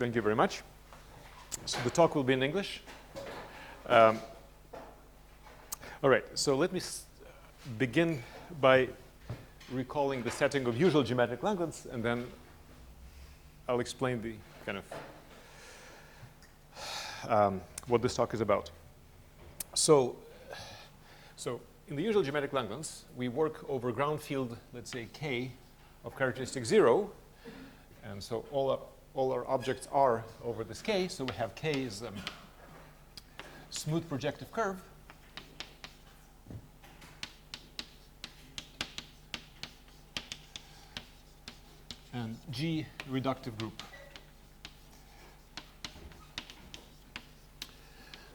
Thank you very much. So the talk will be in English. All right, so let me begin by recalling the setting of usual geometric Langlands, and then I'll explain the kind of what this talk is about. So in the usual geometric Langlands, we work over ground field, let's say K of characteristic 0, and so all our objects are over this K. So we have K is smooth projective curve. And G reductive group.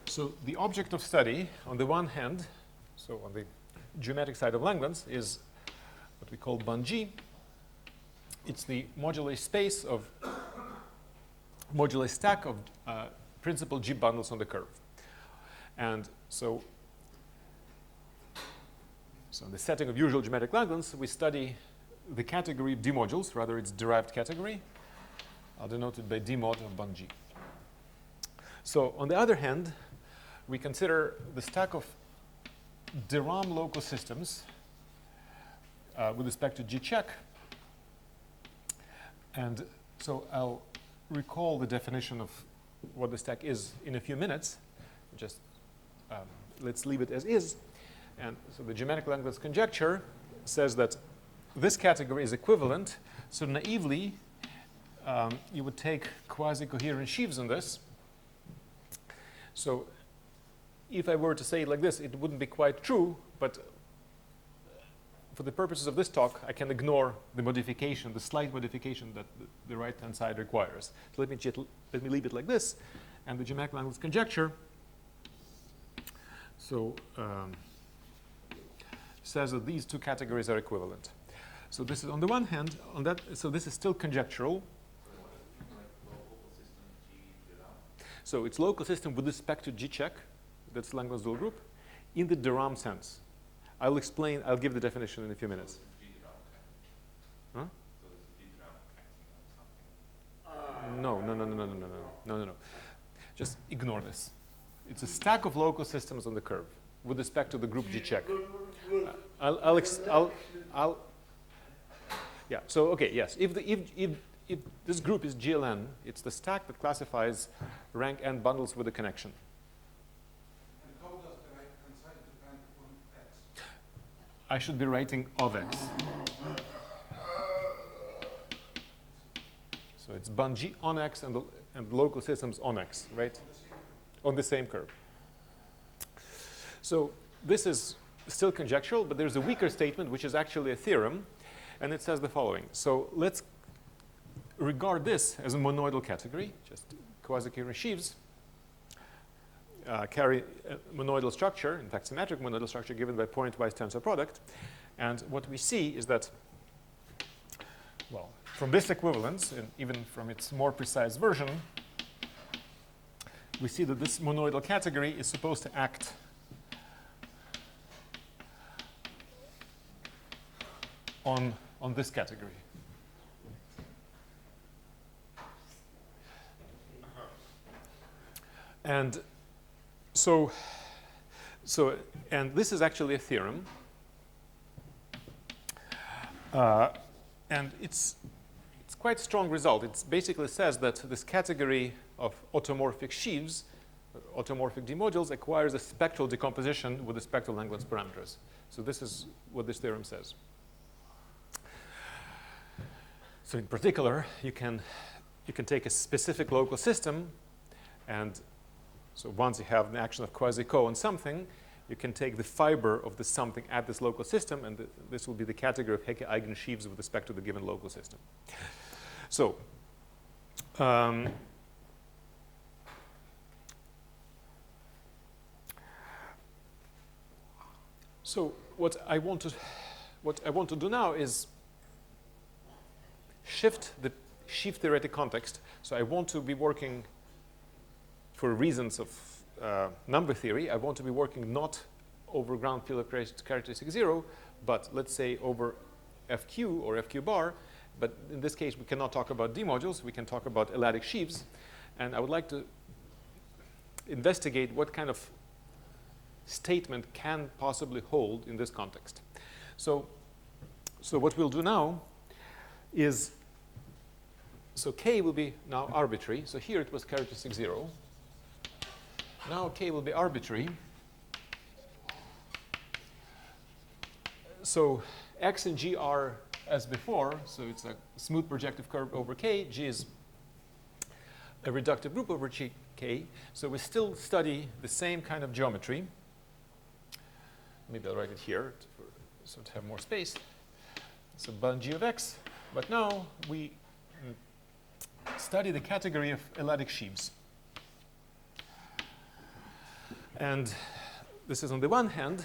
So the object of study, on the one hand, so on the geometric side of Langlands, is what we call bun G. It's the moduli space of moduli stack of principal G bundles on the curve. And so in the setting of usual geometric Langlands, we study the category of D modules, rather its derived category. I'll denote it by D mod of bun G. So on the other hand, we consider the stack of de Rham local systems with respect to G check. And so I'll recall the definition of what the stack is in a few minutes. Just let's leave it as is. And so the geometric Langlands conjecture says that this category is equivalent. So naively, you would take quasi-coherent sheaves on this. So if I were to say it like this, it wouldn't be quite true, but for the purposes of this talk, I can ignore the modification, the slight modification that the right-hand side requires. So let me leave it like this. And the geometric Langlands conjecture says that these two categories are equivalent. So this is on the one hand, so this is still conjectural. So it's local system with respect to G check, that's Langlands dual group, in the de Rham sense. I'll give the definition in a few minutes. Huh? No. Just ignore this. It's a stack of local systems on the curve with respect to the group G check. Yeah. So okay. Yes. If this group is GLN, it's the stack that classifies rank n bundles with a connection. And how does the right-hand side depend on X? I should be writing of X. So it's bun G on X and local systems on X, right? On the same curve. So this is still conjectural, but there's a weaker statement, which is actually a theorem. And it says the following. So let's regard this as a monoidal category, just quasi-coherent sheaves carry a monoidal structure, in fact symmetric monoidal structure given by point-wise tensor product. And what we see is that, well, from this equivalence, and even from its more precise version, we see that this monoidal category is supposed to act on this category. And and this is actually a theorem. And it's quite a strong result. It basically says that this category of automorphic sheaves, automorphic D modules, acquires a spectral decomposition with the spectral Langlands parameters. So this is what this theorem says. So in particular, you can take a specific local system, and so once you have an action of quasi-co on something, you can take the fiber of the something at this local system, and this will be the category of Hecate eigensheaves with respect to the given local system. So what I want to do now is shift the sheaf theoretic context. So I want to be working, for reasons of number theory, I want to be working not over ground field of characteristic 0, but let's say over FQ or FQ bar. But in this case, we cannot talk about D modules. We can talk about l-adic sheaves. And I would like to investigate what kind of statement can possibly hold in this context. So what we'll do now is, so k will be now arbitrary. So here it was characteristic 0. Now k will be arbitrary. So x and g are as before. So it's a smooth projective curve over k. G is a reductive group over k. So we still study the same kind of geometry. Maybe I'll write it here so to have more space. So bound g of x. But now we study the category of l-adic sheaves. And this is on the one hand.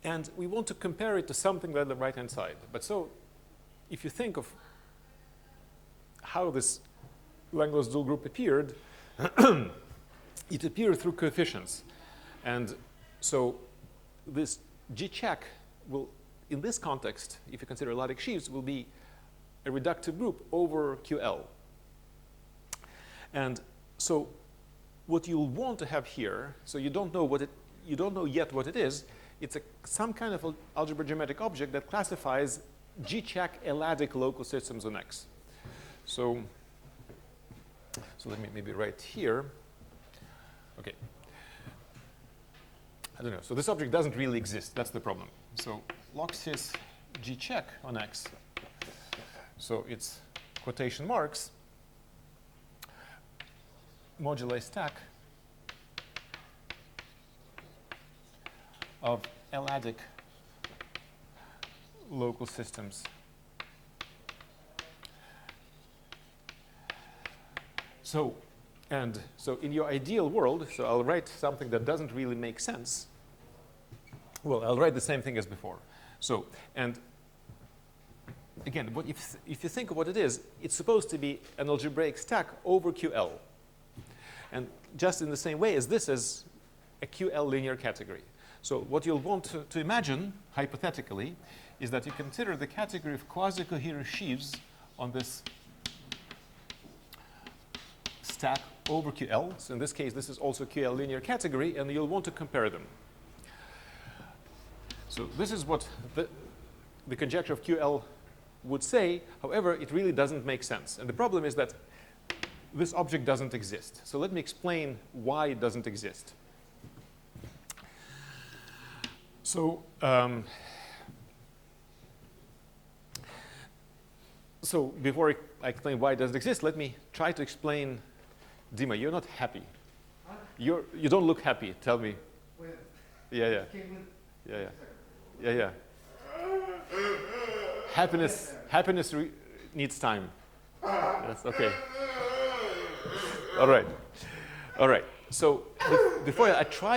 And we want to compare it to something on the right-hand side. But so if you think of how this Langlands dual group appeared, it appeared through coefficients. And so this G check will, in this context, if you consider l-adic sheaves, will be a reductive group over QL. And so what you'll want to have here, so you don't know yet what it is. It's some kind of algebra geometric object that classifies G-check l-adic local systems on X. So let me maybe write here. Okay. I don't know. So this object doesn't really exist. That's the problem. So log sys G-check on X. So it's quotation marks moduli stack of l-adic local systems. So in your ideal world, so I'll write something that doesn't really make sense. Well, I'll write the same thing as before. So, and again, if you think of what it is, it's supposed to be an algebraic stack over QL. And just in the same way as this is a QL linear category. So what you'll want to imagine, hypothetically, is that you consider the category of quasi-coherent sheaves on this stack over QL. So in this case, this is also QL linear category, and you'll want to compare them. So this is what the conjecture of QL would say. However, it really doesn't make sense. And the problem is that this object doesn't exist. So let me explain why it doesn't exist. So, so before I explain why it doesn't exist, let me try to explain. Dima, you're not happy. Huh? You don't look happy. Tell me. When? Yeah. Happiness needs time. Yes. Okay. All right. So before I try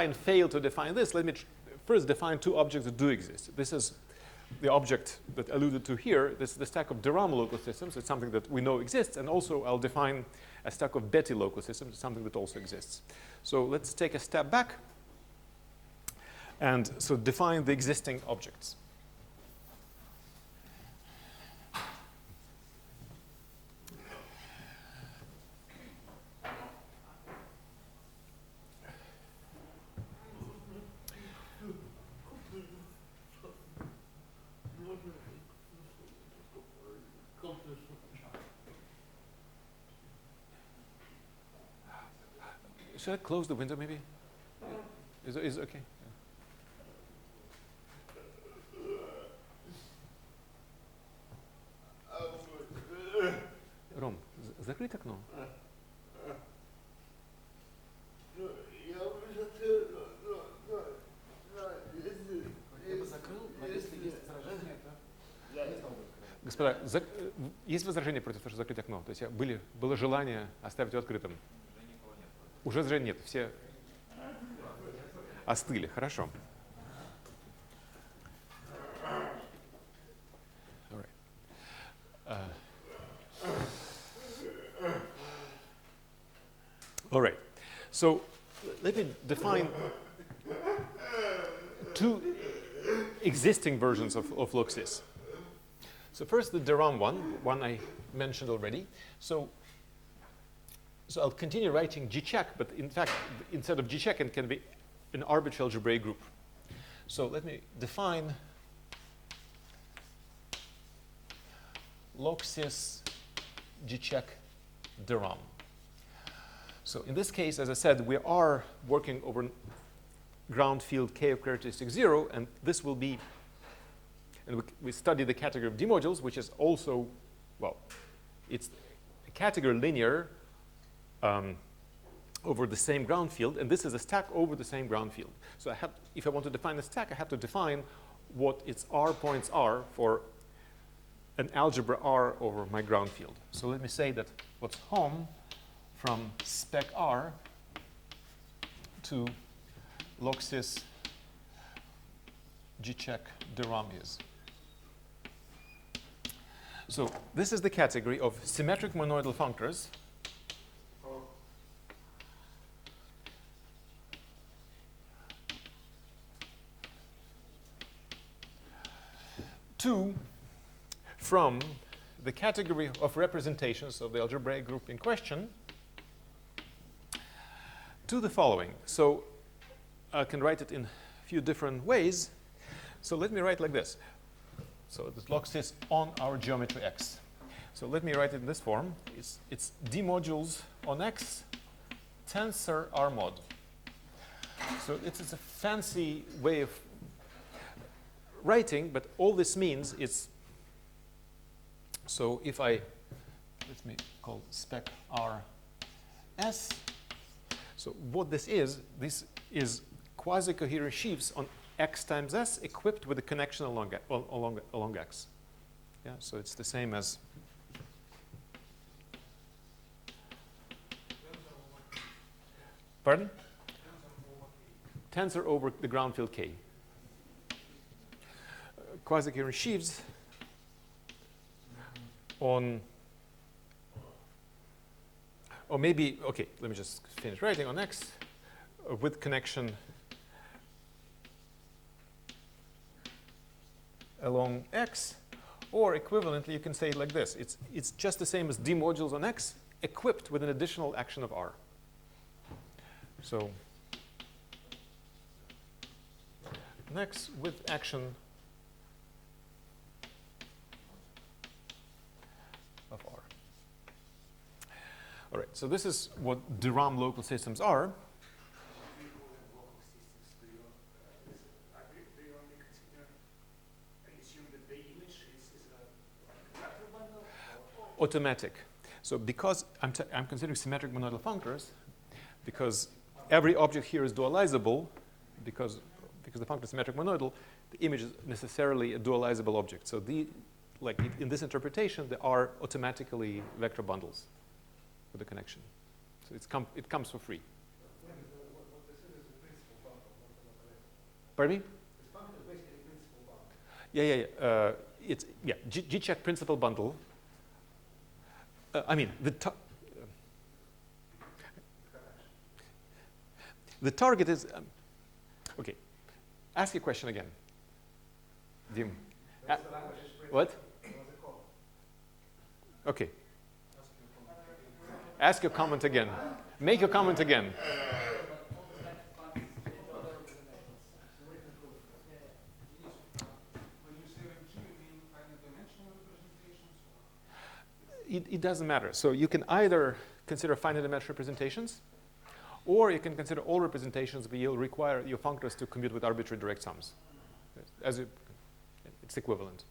and fail to define this, let me first define two objects that do exist. This is the object that alluded to here. This is the stack of de Rham local systems. It's something that we know exists. And also, I'll define a stack of Betti local systems. It's something that also exists. So let's take a step back and so define the existing objects. Should I close the window maybe? Is it okay? Ром, закрыть окно. Я бы закрыл, но если есть возражение, то не стал бы закрывать. Господа, есть возражения против того, что закрыть окно? То есть было желание оставить его открытым? Уже возражений нет, все остыли. Хорошо. All right. So let me define two existing versions of locsys. So first the de Rham one I mentioned already. So I'll continue writing G-check, but in fact, instead of G-check, it can be an arbitrary algebraic group. So let me define locsys G-check de Rham. So in this case, as I said, we are working over ground field K of characteristic 0, and this will be, and we study the category of D modules, which is also, well, it's a category linear over the same ground field, and this is a stack over the same ground field. So if I want to define a stack, I have to define what its R points are for an algebra R over my ground field. So let me say that what's home from spec R to locsys G-check de Rham is. So this is the category of symmetric monoidal functors from the category of representations of the algebraic group in question to the following. So I can write it in a few different ways. So let me write like this. So this locsys on our geometry X. So let me write it in this form. It's D modules on X tensor R mod. So it's a fancy way of writing, but all this means is, so if I, let me call spec R S. So what this is quasi-coherent sheaves on X times S equipped with a connection along X. Yeah, so it's the same as pardon? Tensor over the ground field K. Quasi-coherent sheaves on, or maybe, okay, let me just finish writing on X with connection along X, or equivalently, you can say it like this. It's just the same as D modules on X equipped with an additional action of R. So next with action of R. All right, so this is what de Rham local systems are. Automatic. So because I'm considering symmetric monoidal functors, because every object here is dualizable, because the functor is symmetric monoidal, the image is necessarily a dualizable object. So like in this interpretation, there are automatically vector bundles with the connection. So it comes for free. Pardon me? Yeah. It's G-check principal bundle. I mean, the target is okay. Ask your question again, Dim. What? Okay. Ask your comment again. Make your comment again. It doesn't matter. So you can either consider finite dimensional representations, or you can consider all representations where you'll require your functors to commute with arbitrary direct sums. It's equivalent.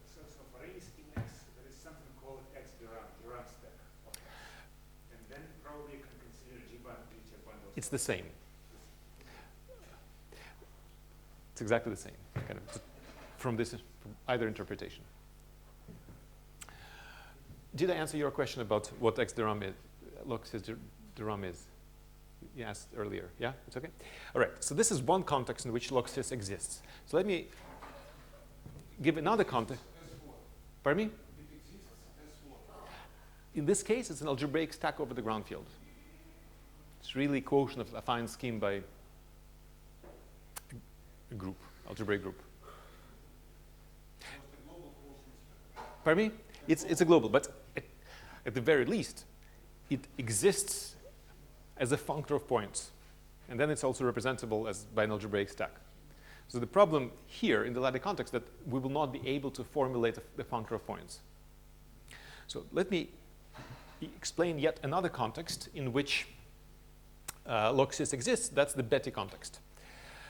So for any scheme X, there is something called X de Rham stack. Okay. And then probably you can consider G-check bundles. It's the same. It's exactly the same, kind of, from either interpretation. Did I answer your question about what X de Rham is? Locsys de Rham is? You asked earlier. Yeah, it's okay? All right, so this is one context in which locsys exists. So let me give another context. Pardon me? In this case, it's an algebraic stack over the ground field. It's really a quotient of affine scheme by group, algebraic group. Pardon me? It's a global, but at the very least, it exists as a functor of points. And then it's also representable as by an algebraic stack. So the problem here in the l-adic context that we will not be able to formulate the functor of points. So let me explain yet another context in which log_sys exists. That's the Betty context.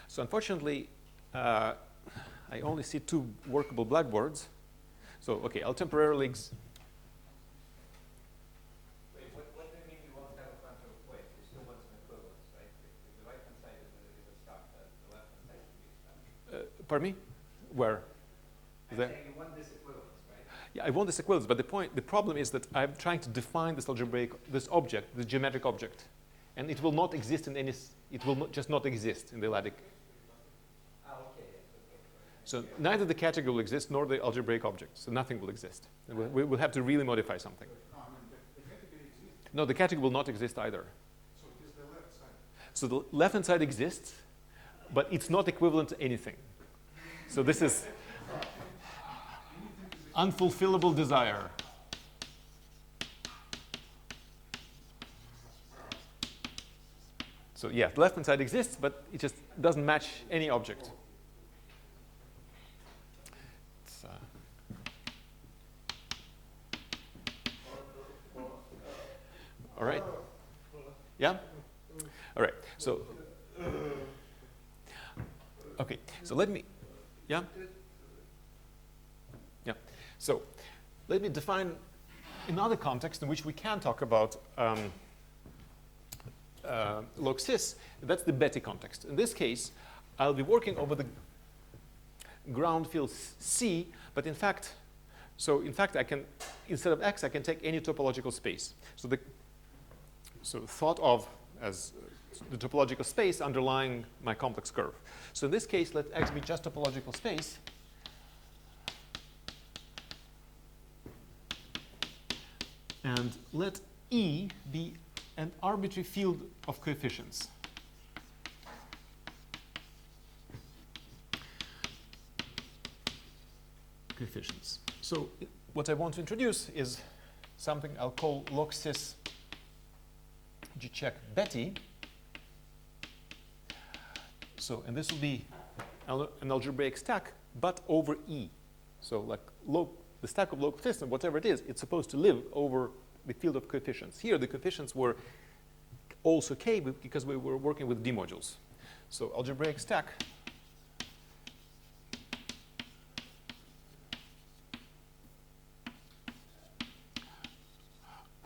So unfortunately, I only see 2 workable blackboards. So okay, I'll temporarily Wait, what do you mean you won't have a functor of points? You still want some equivalence, right? If the right-hand side is a star, the left-hand side should be a star. pardon me? Where? I'm saying you want this equivalence, right? Yeah, I want this equivalence, but the problem is that I'm trying to define this this object, this geometric object, and it will not exist in any. It will just not exist in the l-adic. Okay. So neither the category will exist nor the algebraic object. So nothing will exist. And we'll have to really modify something. No, I mean, the category exists. No, the category will not exist either. So it is the left side. So the left-hand side exists, but it's not equivalent to anything. So this is unfulfillable desire. So yeah, the left-hand side exists, but it just doesn't match any object. It's, all right. Yeah? All right. So, okay. So let me, yeah? Yeah. So let me define another context in which we can talk about log_sys. That's the Betty context. In this case, I'll be working over the ground field C, but in fact, I can, instead of X, I can take any topological space. So thought of as the topological space underlying my complex curve. So in this case, let X be just topological space. And let E be an arbitrary field of coefficients. So what I want to introduce is something I'll call log_sys G-check Betty. So, and this will be an algebraic stack, but over E. So like the stack of log_sys, whatever it is, it's supposed to live over the field of coefficients. Here, the coefficients were also K because we were working with D modules. So algebraic stack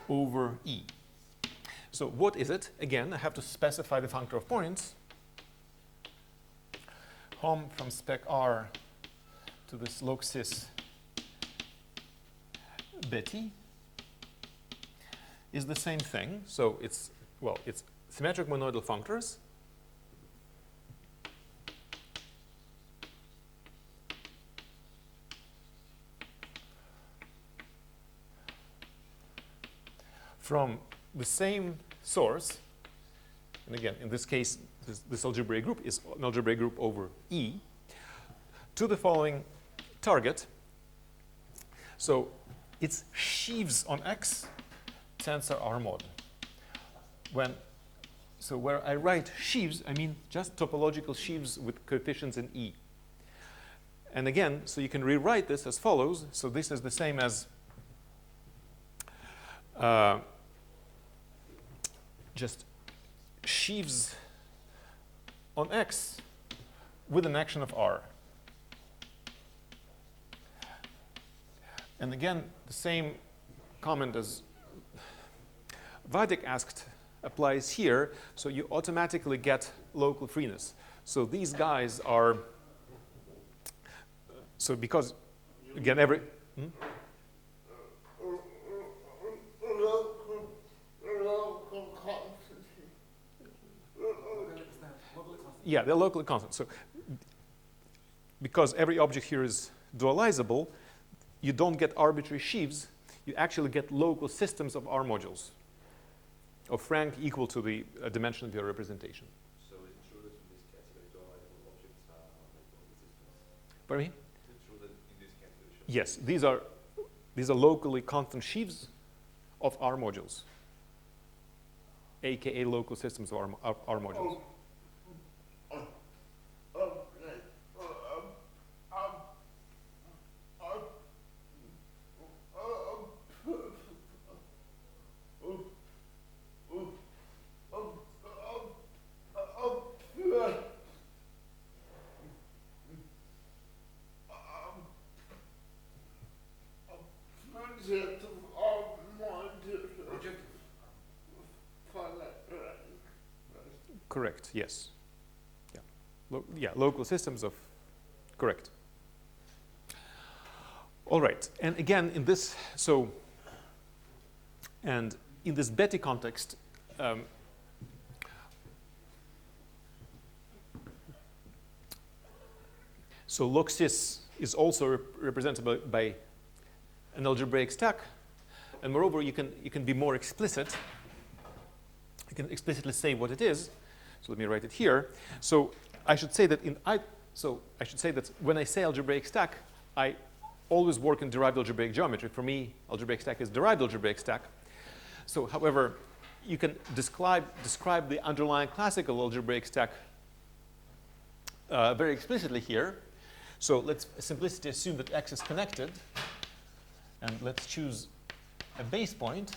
over E. So what is it? Again, I have to specify the functor of points. Hom from spec R to this log_sys Betty is the same thing. So it's symmetric monoidal functors. From the same source, and again, in this case, this algebraic group is an algebraic group over E, to the following target. So it's sheaves on X, tensor R mod. So where I write sheaves, I mean just topological sheaves with coefficients in E. And again, so you can rewrite this as follows. So this is the same as just sheaves on X with an action of R. And again, the same comment as l-adic asked applies here. So you automatically get local freeness. So these guys are, so because, again, every, yeah, they're locally constant. So because every object here is dualizable, you don't get arbitrary sheaves. You actually get local systems of R modules of rank equal to the dimension of your representation. So is it true that in this category dualizable objects are Pardon me? Is it true that in this calculation? Yes, these are locally constant sheaves of R modules, aka local systems of R modules. Correct, yes. Yeah, local systems of, correct. All right, and again in this, and in this Betty context, so logsys is also represented by an algebraic stack, and moreover you can be more explicit. You can explicitly say what it is. So let me write it here. So I should say that when I say algebraic stack, I always work in derived algebraic geometry. For me, algebraic stack is derived algebraic stack. So, however, you can describe the underlying classical algebraic stack very explicitly here. So let's simplicity assume that X is connected, and let's choose a base point.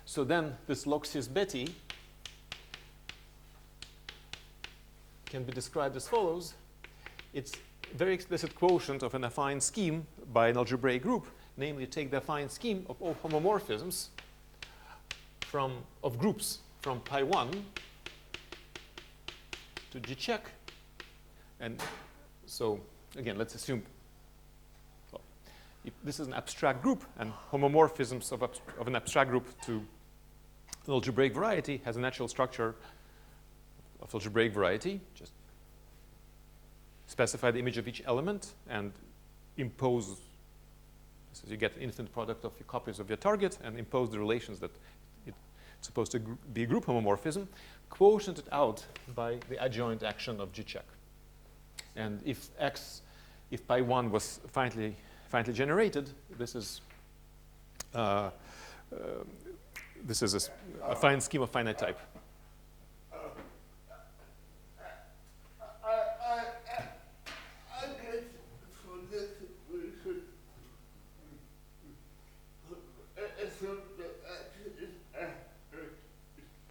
So then this logsys Betty can be described as follows. It's a very explicit quotient of an affine scheme by an algebraic group, namely take the affine scheme of all homomorphisms of groups from pi 1 to G check. And so again, let's assume if this is an abstract group, and homomorphisms of an abstract group to an algebraic variety has a natural structure of algebraic variety. Just specify the image of each element and impose, so you get an infinite product of your copies of your target and impose the relations that it's supposed to be a group homomorphism, quotiented out by the adjoint action of G check. And if pi 1 was finitely generated, this is a affine scheme of finite type.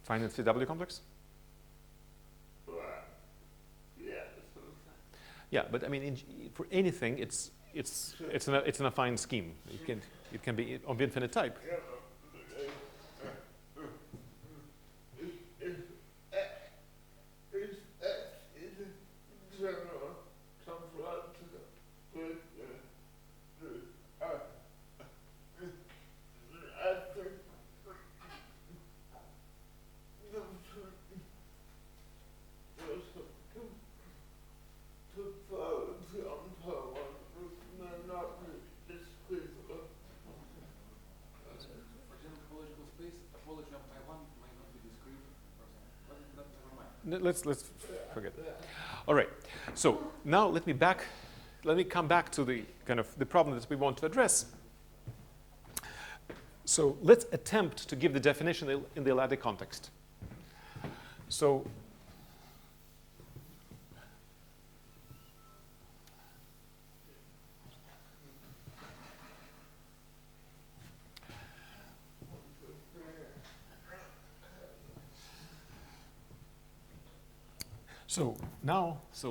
Finite CW complex? Yeah, but I mean, for anything, it's an affine scheme. It can be of infinite type. Let's forget that. All right. So now let me come back to the kind of the problem that we want to address. So let's attempt to give the definition in the l-adic context. So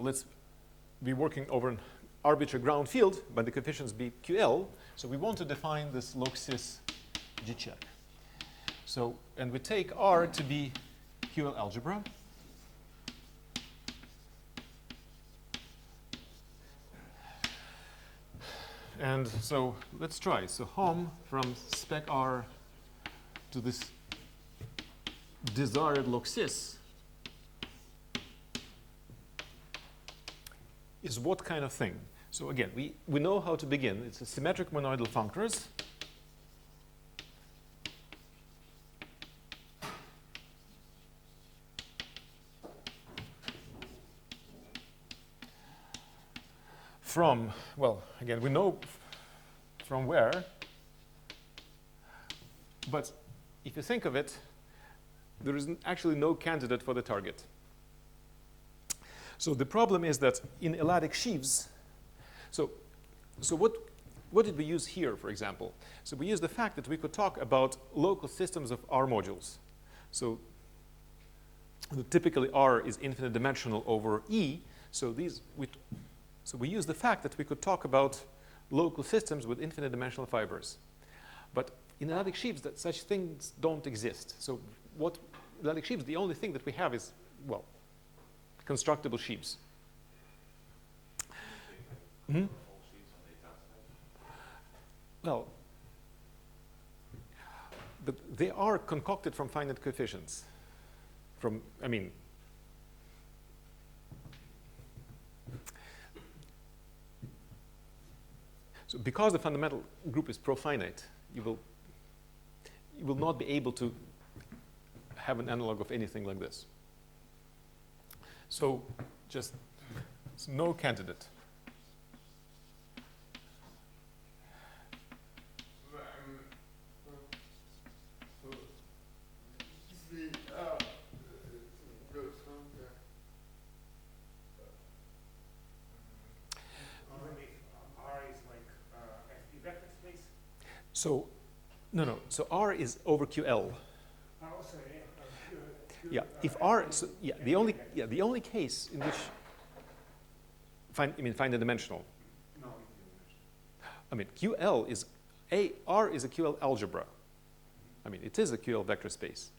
let's be working over an arbitrary ground field, but the coefficients be QL. So we want to define this logsys G check. So, and we take R to be QL algebra. And so let's try. So hom from spec R to this desired logsys is what kind of thing? So again, we know how to begin. It's a symmetric monoidal functors. from, well, again, we know from where, but if you think of it, there is actually no candidate for the target. So the problem is that in l-adic sheaves, so what did we use here, for example? So we used the fact that we could talk about local systems of R modules. So typically R is infinite dimensional over E. So we use the fact that we could talk about local systems with infinite dimensional fibers. But in l-adic sheaves, that such things don't exist. So what l-adic sheaves, the only thing that we have is, well, constructible sheaves. Mm-hmm. Well, they are concocted from finite coefficients. So because the fundamental group is profinite, you will not be able to have an analog of anything like this. So just no candidate. So, no. So R is over QL. Yeah. If R, so, yeah, the only case in which finite dimensional. No. I mean, QL is R is a QL algebra. I mean, it is a QL vector space.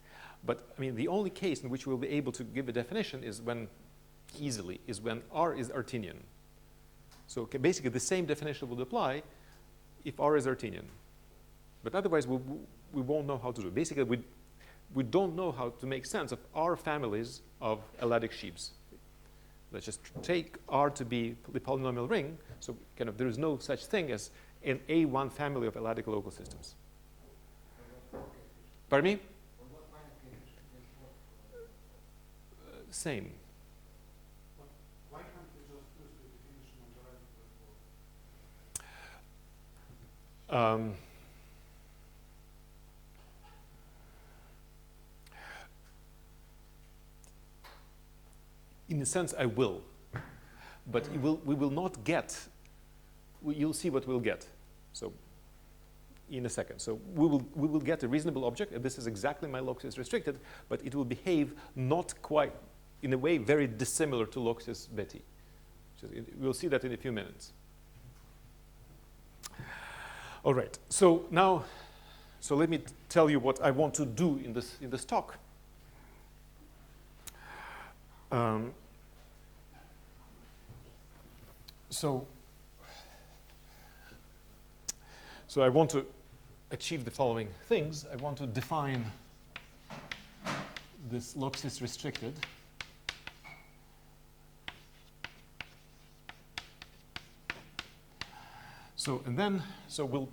But I mean, the only case in which we'll be able to give a definition is when R is Artinian. So basically, the same definition would apply if R is Artinian. But otherwise, we won't know how to do it. Basically, we don't know how to make sense of R families of l-adic sheaves. Let's just take R to be the polynomial ring. So kind of there is no such thing as an A1 family of l-adic local systems. Pardon me? Same. Why can't we just use the definition on the right? In a sense, I will, but we will not get. You'll see what we'll get. So, in a second, so we will get a reasonable object, and this is exactly my Loxis restricted, but it will behave not quite in a way very dissimilar to Loxis Betty. We'll see that in a few minutes. All right. So now, let me tell you what I want to do in this talk. So I want to achieve the following things. I want to define this Loxis restricted. So we'll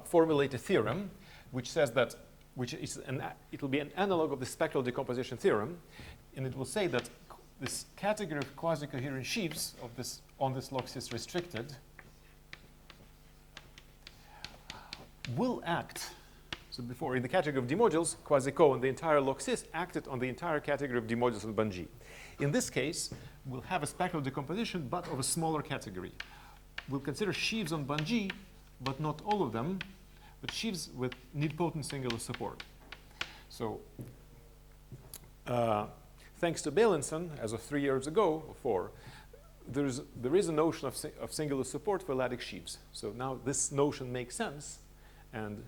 formulate a theorem which says that, it will be an analog of the spectral decomposition theorem, and it will say that this category of quasi-coherent sheaves on this Loxis restricted will act. So before, in the category of D modules, quasi-co and the entire Loxis acted on the entire category of D modules on Bungie. In this case, we'll have a spectral decomposition, but of a smaller category. We'll consider sheaves on Bungie, but not all of them, but sheaves with nilpotent singular support. So thanks to Bailenson, as of 3 years ago, or 4, there is a notion of singular support for l-adic sheaves. So now this notion makes sense, and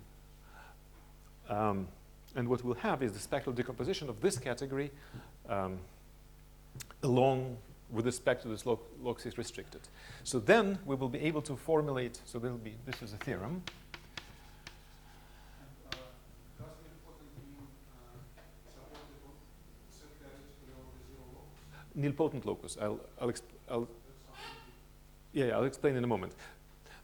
what we'll have is the spectral decomposition of this category along with respect to this Loxis restricted. So then we will be able to formulate, so this is a theorem. Does nilpotent mean supportable set values below the zero locus? Nilpotent locus. I'll explain in a moment.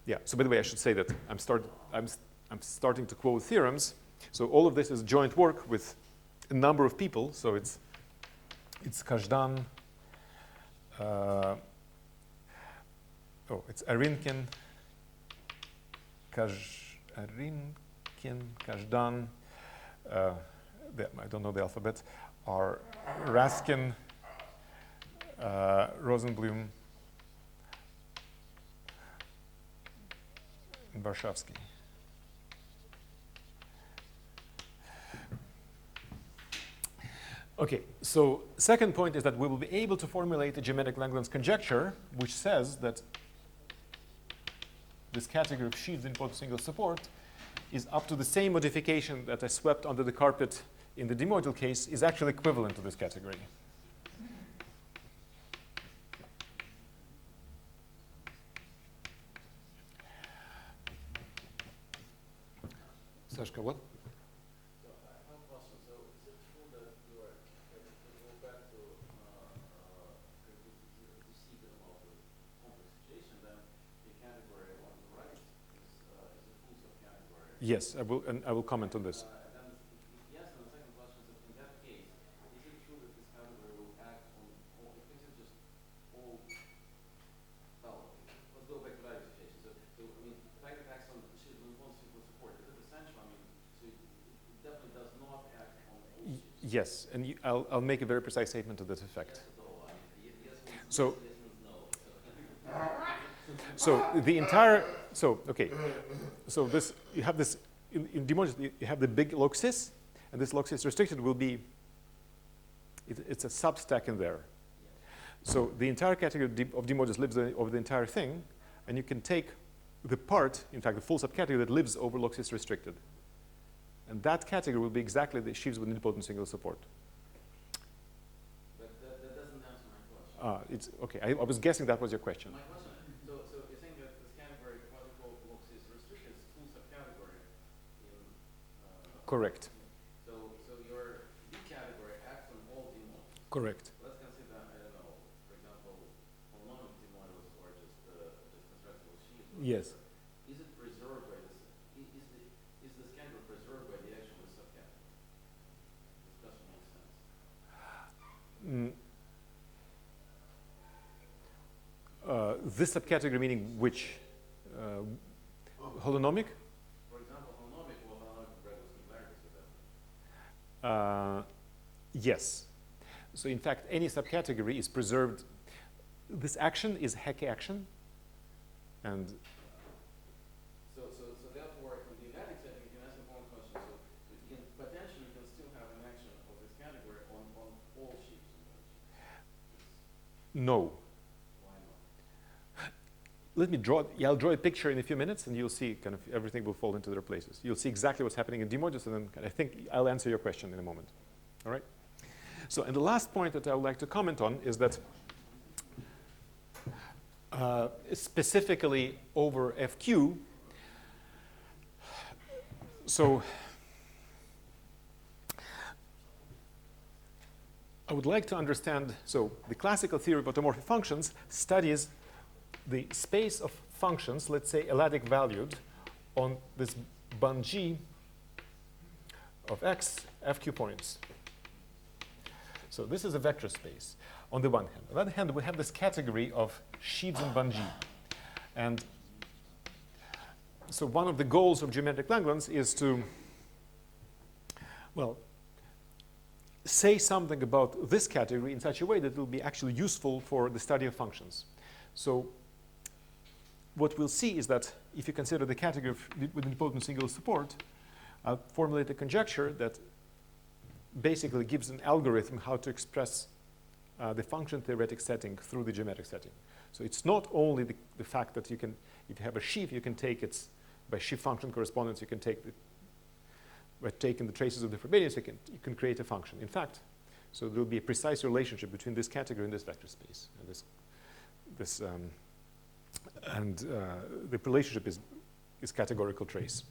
Yeah. So by the way, I should say that I'm starting to quote theorems. So all of this is joint work with a number of people. So it's Kazhdan, oh, it's Arinkin, Kazhdan, I don't know the alphabet, are Raskin, Rosenblum, and Warshawski. Okay, so second point is that we will be able to formulate a geometric Langlands conjecture, which says that this category of sheaves in both single support is up to the same modification that I swept under the carpet in the D-module case is actually equivalent to this category. Sashka, what? So I have a question. So is it true that you are, if you go back to see the amount of complex situation, then the category on the right is a full subcategory? Yes, I will comment on this. And then yes, and the second question is, in that case, is it true that this category will act on all, is it just all, well, let's go back to that situation. So I mean, the fact that it acts on sheaves and single support, is it essential? I mean, so it definitely does not act on all sheaves. Yes, and I'll make a very precise statement to this effect. Yes, at all. I mean, yes means So- yes means no. So the entire, so okay, so this, you have this, in D-modules, you have the big log-sys, and this log-sys restricted will be, it's a substack in there. So the entire category of D-modules lives over the entire thing, and you can take the part, in fact, the full subcategory that lives over log-sys restricted. And that category will be exactly the sheaves with nilpotent single support. But that doesn't answer my question. It's okay. I was guessing that was your question. My question, so you're saying that this category, quadruple log-sys restricted, is full subcategory in Correct. So your D category acts on all D modules. Correct. Let's consider, I don't know, for example, harmonic D modules or just constructible sheaves. Yes. Is it preserved by this? Is this category preserved by the actual subcategory? This doesn't make sense. This subcategory meaning which? Holonomic? For example, holonomic or holonomic regular singularities with them. Yes. So in fact, any subcategory is preserved. This action is Hecate action, and So therefore, in the l-adic setting, you can ask the following question. So you can potentially still have an action of this category on all sheaves. no. Why not? Let me draw. Yeah, I'll draw a picture in a few minutes, and you'll see kind of everything will fall into their places. You'll see exactly what's happening in D-modules, and then I think I'll answer your question in a moment. All right. So, and the last point that I would like to comment on is that specifically over FQ. So I would like to understand, so the classical theory of automorphic functions studies the space of functions, let's say l-adic valued, on this bun G of x, FQ points. So this is a vector space on the one hand. On the other hand, we have this category of sheaves in bun G. And so one of the goals of geometric Langlands is to, well, say something about this category in such a way that it will be actually useful for the study of functions. So what we'll see is that if you consider the category with nilpotent single support, I'll formulate a conjecture that basically gives an algorithm how to express the function-theoretic setting through the geometric setting. So it's not only the fact that you can, if you have a sheaf, you can take its, by sheaf function correspondence, you can take the, by taking the traces of the Frobenius, you can create a function. In fact, so there will be a precise relationship between this category and this vector space. And the relationship is categorical trace.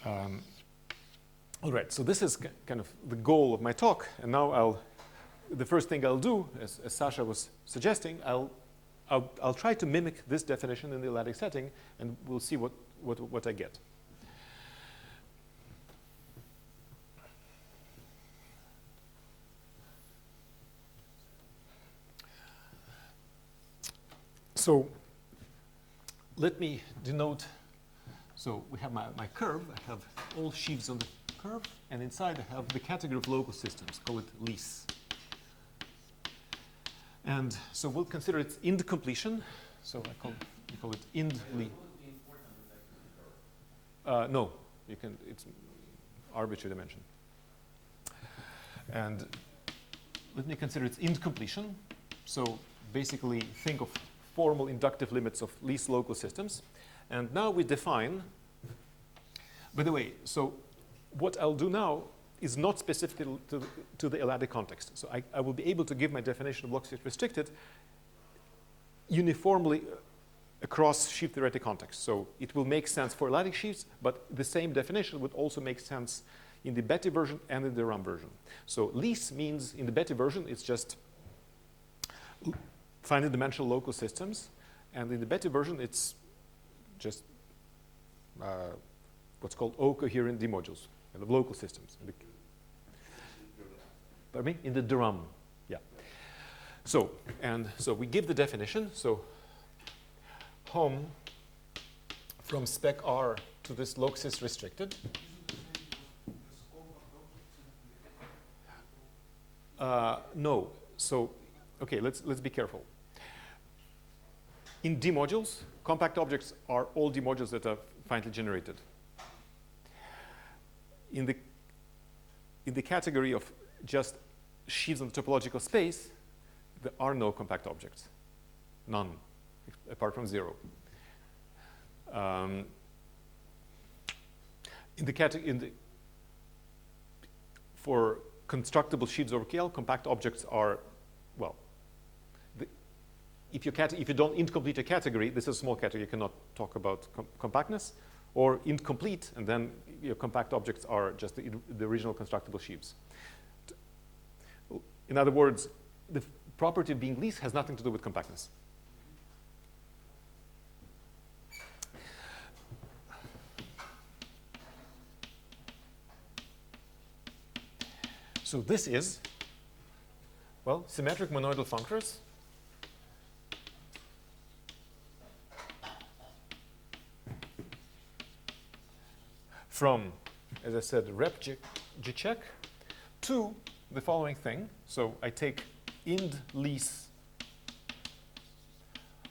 All right, so this is kind of the goal of my talk, and now the first thing I'll do, as Sasha was suggesting, I'll try to mimic this definition in the l-adic setting, and we'll see what I get. So let me denote. So we have my curve. I have all sheaves on the curve, and inside I have the category of local systems. Call it lease. And so we'll consider its ind completion. So we call it ind lease. No, you can. It's arbitrary dimension. And let me consider its ind completion. So basically, think of formal inductive limits of least local systems. And now we define. By the way, so what I'll do now is not specific to the l-adic context. So I will be able to give my definition of local restricted uniformly across sheaf-theoretic contexts. So it will make sense for l-adic sheaves, but the same definition would also make sense in the Betti version and in the RAM version. So lease means in the Betti version, it's just finite dimensional local systems. And in the Betti version, it's just what's called O-coherent D-modules, kind of local systems. Pardon me? In the DRAM, yeah. So we give the definition. So home from spec R to this loxis restricted. No. So, okay, let's be careful. In D modules, compact objects are all D modules that are finitely generated. In the category of just sheaves in the topological space, there are no compact objects, none, apart from 0. For constructible sheaves over KL, compact objects are, well, if you don't incomplete a category, this is a small category, you cannot talk about compactness, or incomplete, and then your compact objects are just the original constructible sheaves. In other words, the property of being least has nothing to do with compactness. So this is, well, symmetric monoidal functors from, as I said, rep G-check to the following thing. So I take ind lease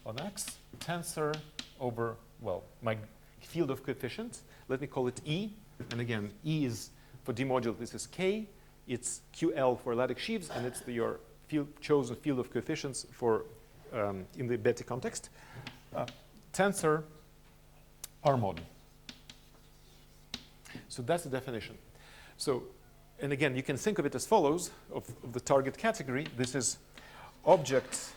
on X, tensor over, well, my field of coefficients. Let me call it E. And again, E is for D module, this is K. It's QL for l-adic sheaves, and it's your chosen field of coefficients for in the Betti context. Tensor R mod. So that's the definition. So, and again, you can think of it as follows of the target category. This is object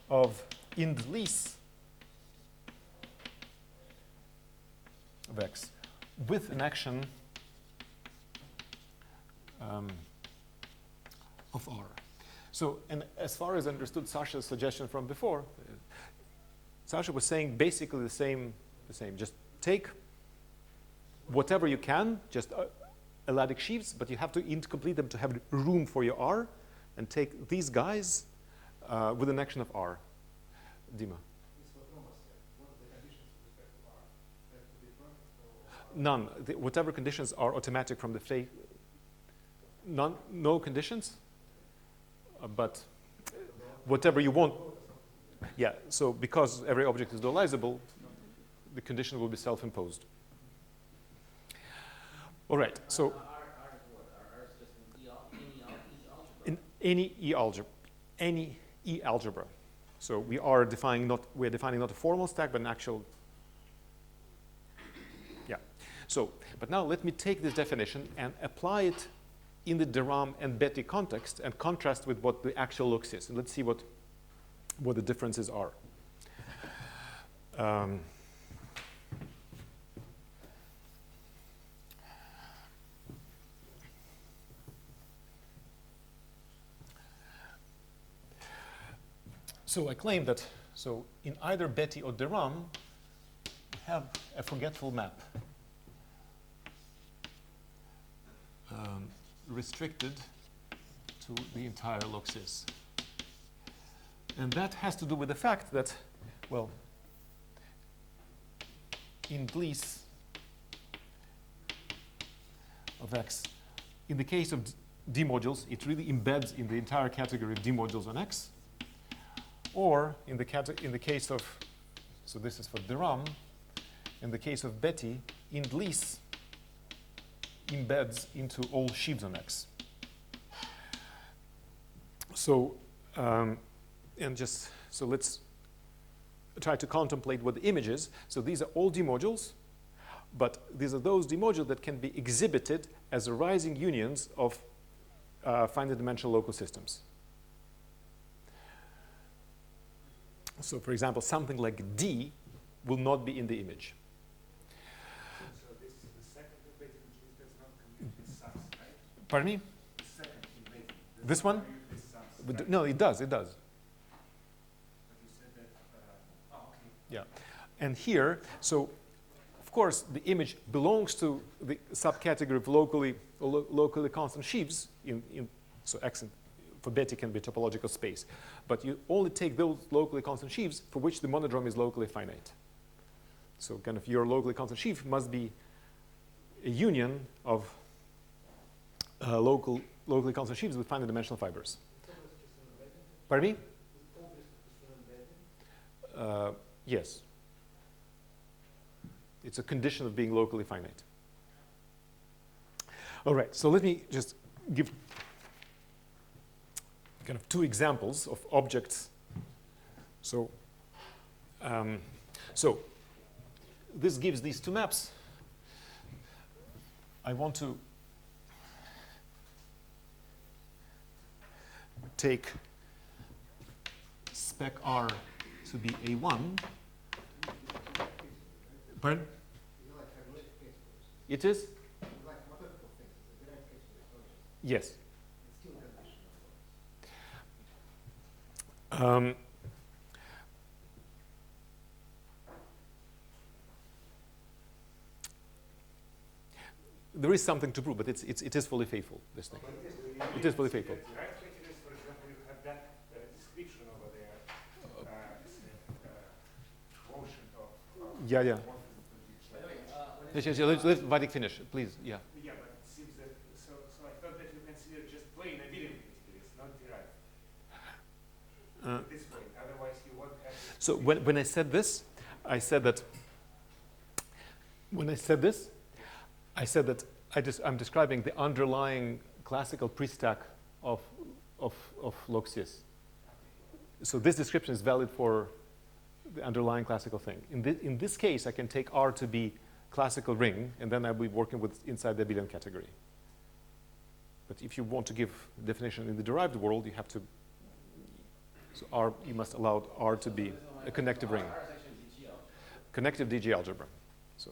of ind lease of X with an action of R. So, and as far as I understood Sasha's suggestion from before, Sasha was saying basically the same. Just take whatever you can, just l-adic sheaves, but you have to incomplete them to have room for your R, and take these guys with an action of R. Dima. None. Whatever conditions are automatic from the phase. No conditions, but whatever you want. Yeah, so because every object is dualizable, the condition will be self-imposed. All right, so R is what? R is just in any E algebra. So we are defining not a formal stack, but an actual. Yeah. So, but now let me take this definition and apply it in the DRAM and Betti context and contrast with what the actual looks is. And let's see what the differences are. So I claim that in either Betti or DRAM, we have a forgetful map. Restricted to the entire loxis. And that has to do with the fact that, well, in place of x, in the case of D modules, it really embeds in the entire category of D modules on x. Or in the case of, so this is for Deram, in the case of Betty, in lease embeds into all sheaves on x. So, so let's try to contemplate what the image is. So these are all D modules, but these are those D modules that can be exhibited as arising unions of finite dimensional local systems. So for example, something like D will not be in the image. So this is the second embedding which does not compute with sums, right? Pardon me? The second embedding. does This not one? compute with sums, But right? no, it does, it does. But you said that, okay. Yeah. And here, so of course, the image belongs to the subcategory of locally constant sheaves. So X for Betty can be topological space. But you only take those locally constant sheaves for which the monodrome is locally finite. So kind of your locally constant sheaf must be a union of locally constant sheaves with finite dimensional fibers. Pardon me? Yes. It's a condition of being locally finite. All right, so let me just give kind of two examples of objects. So, so this gives these two maps. I want to take spec R to be A1. Pardon? It is? Yes. There is something to prove, but it is fully faithful, this thing. It is fully faithful. The right categories, for example, you have that description over there, quotient of Yeah, yeah. By the way, Let Vadik finish, please. Yeah. Yeah, but it seems that, so I thought that you consider just plain ability categories, not derived. This way, otherwise you won't have. So when I said this, I said that. When I said this, I said that I'm describing the underlying classical pre-stack of log-sys. So this description is valid for the underlying classical thing. In this case, I can take R to be classical ring, and then I'll be working with inside the abelian category. But if you want to give definition in the derived world, you have to. So R, you must allow R to be a connective ring. R is actually DG algebra. Connective DG algebra. So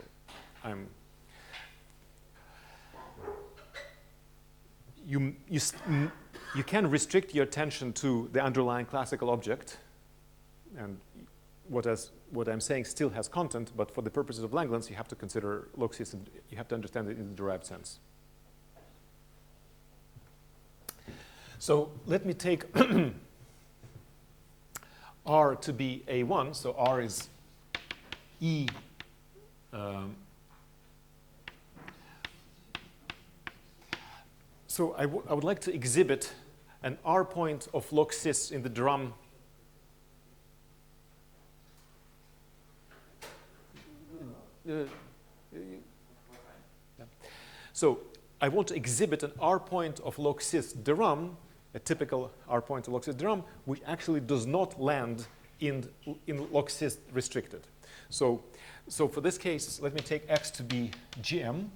you can restrict your attention to the underlying classical object, and what I'm saying still has content, but for the purposes of Langlands, you have to consider log-sys, and you have to understand it in the derived sense. So let me take R to be A1, so R is E. So I would like to exhibit an R point of log-sys in the drum. So I want to exhibit an R point of log-sys Deram, a typical R point of log-sys Deram, which actually does not land in log-sys restricted. So for this case, let me take X to be GM,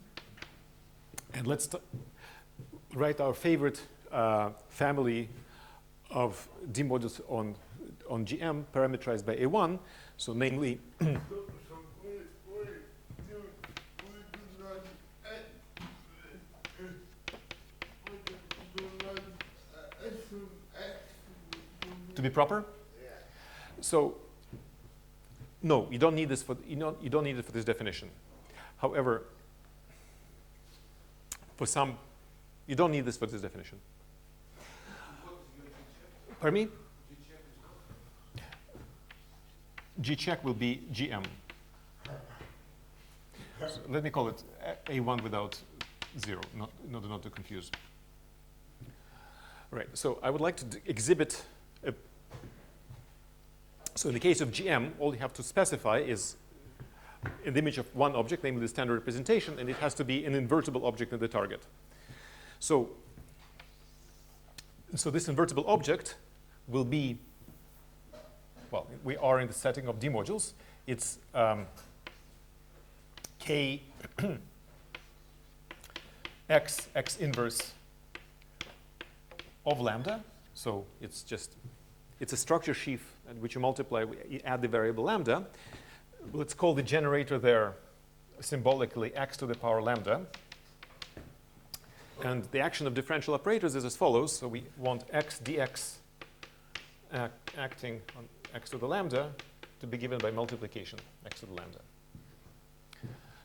and let's write our favorite family of D modules on GM parameterized by A1. So namely, to be proper. So no, you don't need this for you don't need it for this definition. However, for some, you don't need this for this definition. Pardon me? G check will be GM. So let me call it A1 without 0, not to confuse. Right, so I would like to exhibit so in the case of GM, all you have to specify is an image of one object, namely the standard representation, and it has to be an invertible object in the target. So this invertible object will be, well, we are in the setting of D modules. It's K x inverse of lambda. So it's a structure sheaf at which you multiply, you add the variable lambda. Let's call the generator there symbolically x to the power lambda. And the action of differential operators is as follows. So we want x dx acting on x to the lambda to be given by multiplication x to the lambda.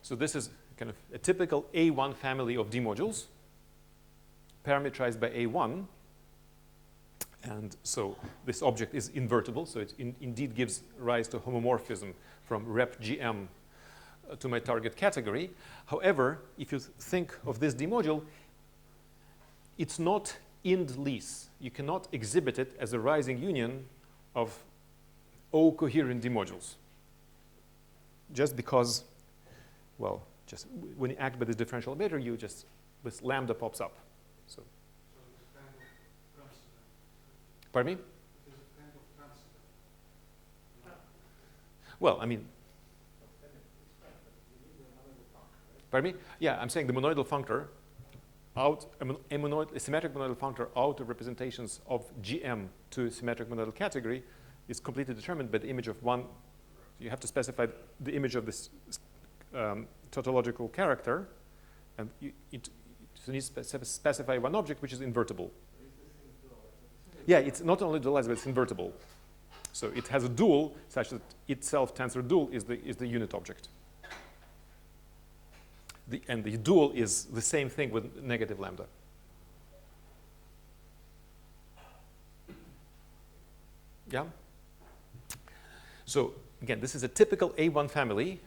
So this is kind of a typical A1 family of D modules parameterized by A1. And so this object is invertible, so it indeed gives rise to homomorphism from rep GM to my target category. However, if you think of this D module, it's not ind-lease. You cannot exhibit it as a rising union of O coherent D modules. Just because, well, just when you act by this differential operator, this lambda pops up. So it's kind of transcendental. pardon me? It is a kind of transcendental. Well, I mean, pardon me? Yeah, I'm saying the monoidal functor a symmetric monoidal functor out of representations of GM to a symmetric monoidal category is completely determined by the image of one. You have to specify the image of this tautological character, and you need to specify one object which is invertible. Yeah, it's not only dualized, but it's invertible. So it has a dual such that itself tensor dual is the unit object. And the dual is the same thing with negative lambda. Yeah? So again, this is a typical A1 family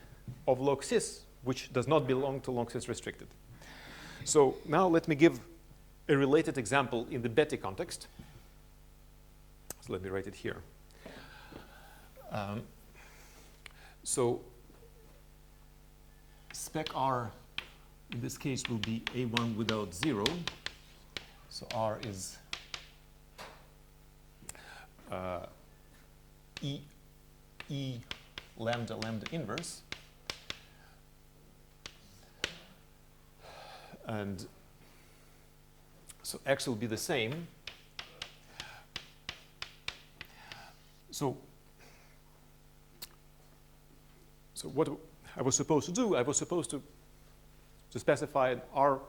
of log cis, which does not belong to log cis restricted. So now let me give a related example in the Betty context. So let me write it here. So spec R in this case will be A1 without 0. So R is E lambda inverse. And so X will be the same. So what I was supposed to do, I was supposed to specify an R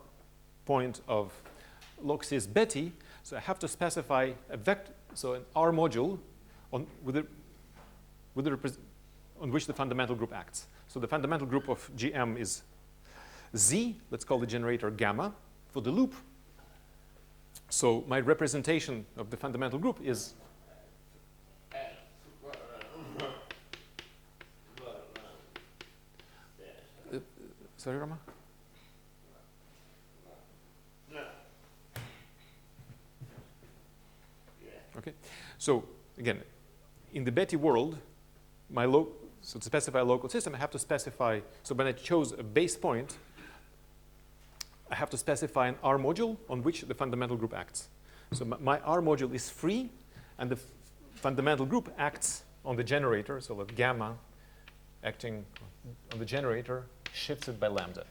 point of log cis Betty. So I have to specify a vector, so an R module on which the fundamental group acts. So the fundamental group of GM is Z. Let's call the generator gamma for the loop. So my representation of the fundamental group is sorry, Rama? Okay. So again, in the Betty world, so to specify a local system, I have to specify, so when I chose a base point, I have to specify an R module on which the fundamental group acts. So my R module is free, and the fundamental group acts on the generator, so that gamma acting on the generator shifts it by lambda.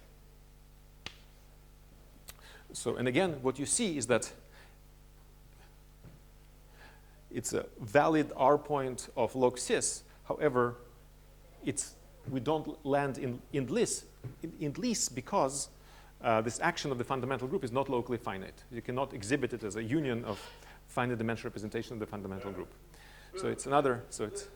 So, and again, what you see is that it's a valid R point of log cis. However, we don't land in lease because this action of the fundamental group is not locally finite. You cannot exhibit it as a union of finite dimensional representation of the fundamental group. So it's another. So it's.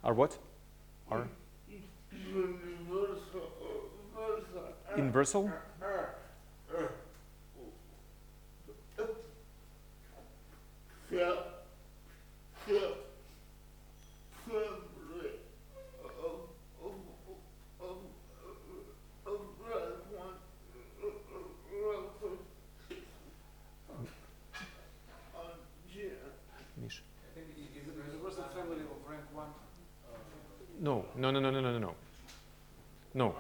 Are what? Are inversal? Mish. I think is the universal family of rank 1. No, no, no, no, no, no, no, no. No.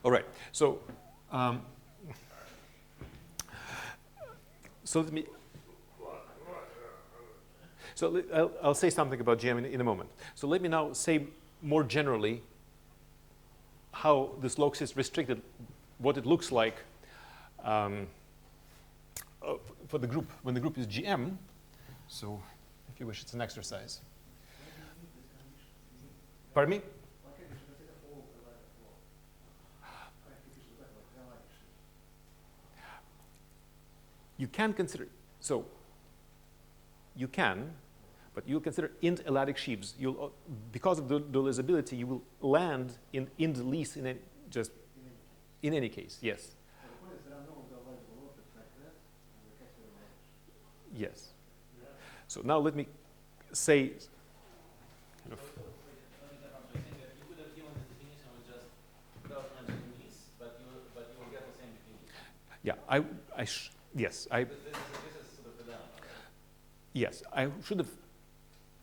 All right. So, so let me. So I'll say something about GM in a moment. So let me now say more generally how this log is restricted, what it looks like for the group when the group is GM. So, if you wish, it's an exercise. Pardon me? You can consider, so you can, but you'll consider int-l-adic sheaves. You'll, because of the dualizability, you will land in int-lease in just in any case, yes. Yes. So now let me say, kind of, You could have given this definition with just without mentioning lease, but you will get the same definition. yeah, yes, This is sort of the down. yes, I should have,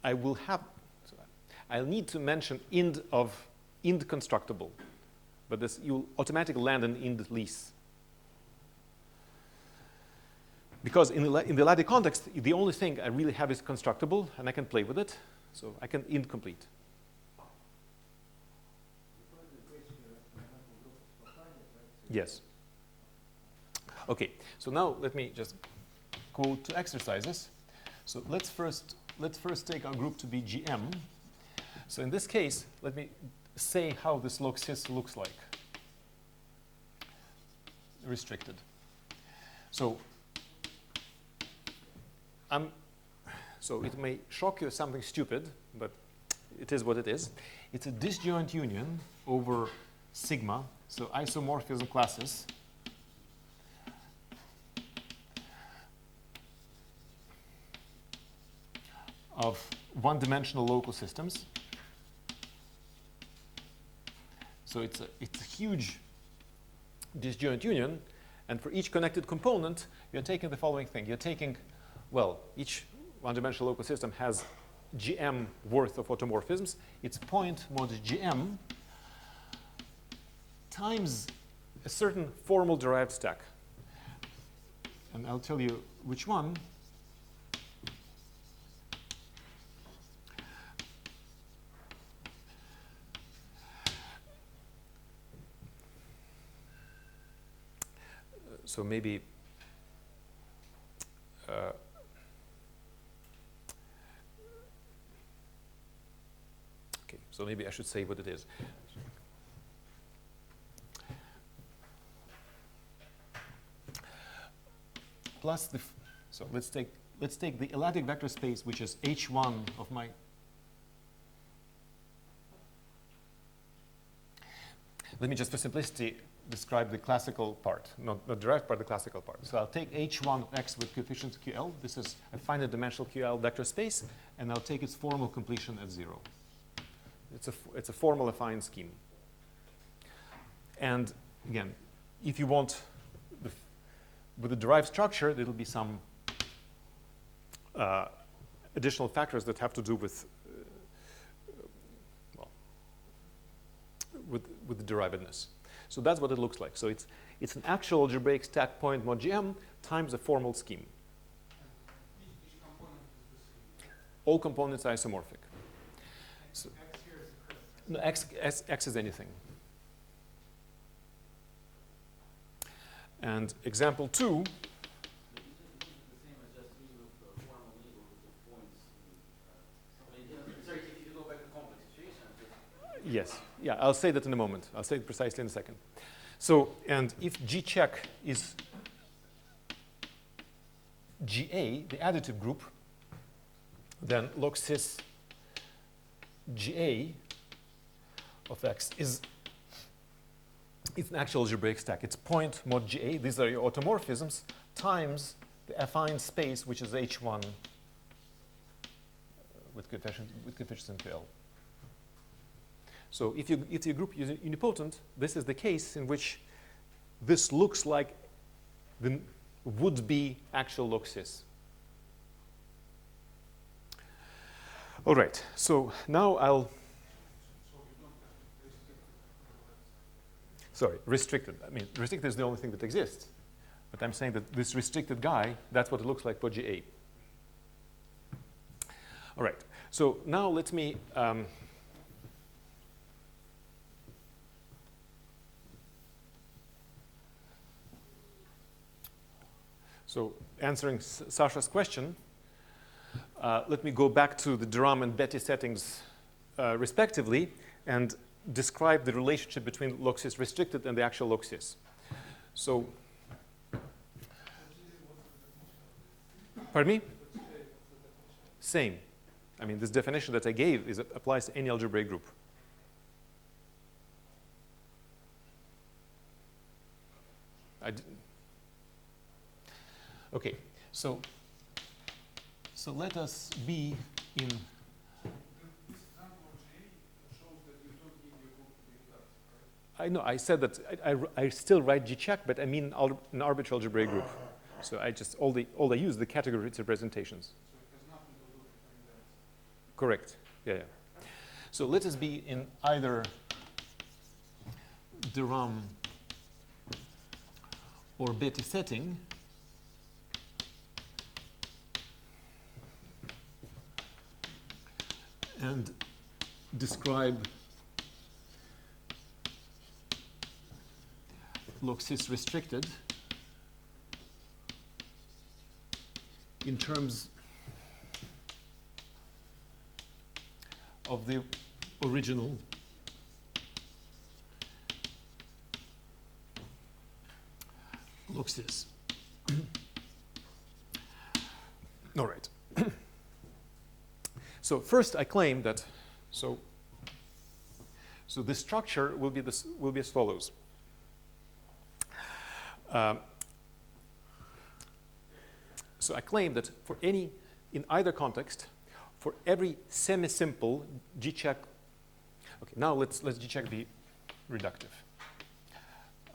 I will have, so I'll need to mention int constructible, but this you'll automatically land an int lease. Because in the l-adic context, the only thing I really have is constructible, and I can play with it, so I can int complete. Yes. Okay, so now let me just go to exercises. So let's first take our group to be GM. So in this case, let me say how this log sys looks like. Restricted. So so it may shock you as something stupid, but it is what it is. It's a disjoint union over sigma, so isomorphism classes of one-dimensional local systems. So it's a huge disjoint union, and for each connected component, you're taking the following thing. You're taking, well, each one-dimensional local system has GM worth of automorphisms. It's point mod GM times a certain formal derived stack. And I'll tell you which one. So maybe okay, so maybe I should say what it is. Plus the so let's take the l-adic vector space, which is H1 of my. Let me just for simplicity describe the classical part, not the derived part, the classical part. So I'll take H1 of X with coefficient QL. This is a finite dimensional QL vector space, and I'll take its formal completion at 0. It's a formal affine scheme. And again, if you want, with the derived structure, there'll be some additional factors that have to do with, with the derivedness. So that's what it looks like. So it's an actual algebraic stack point mod GM times a formal scheme. Each component is the same. All components are isomorphic. So, X here is the crystal. no, X is anything. And example 2. The same as just using the formal label with the points. Sorry, if you go back to complex situation, Yes. Yeah, I'll say that in a moment. I'll say it precisely in a second. So, and if G check is GA, the additive group, then log sys GA of X is it's an actual algebraic stack. It's point mod GA, these are your automorphisms, times the affine space, which is H1 with coefficients into L. So if you group unipotent, this is the case in which this looks like the would-be actual log sys. All right, so now I'll... Sorry, restricted. I mean, restricted is the only thing that exists. But I'm saying that this restricted guy, that's what it looks like for GA. All right, so now let me... so answering Sasha's question, let me go back to the Durham and Betti settings respectively and describe the relationship between log sys restricted and the actual log sys. So, pardon me? Same. I mean, this definition that I gave applies to any algebraic group. Okay, so let us be in... I know, I said that I still write G-check, but I mean an arbitrary algebraic group. So I just, all I use the category representations. So it has nothing to do with finite. Correct, yeah. So let us be in either Durham or Betti setting. And describe log sys restricted in terms of the original log sys. All right. So first, I claim that so the structure will be as follows. So I claim that in either context, for every semi-simple G-check. Okay, now let's G-check be reductive.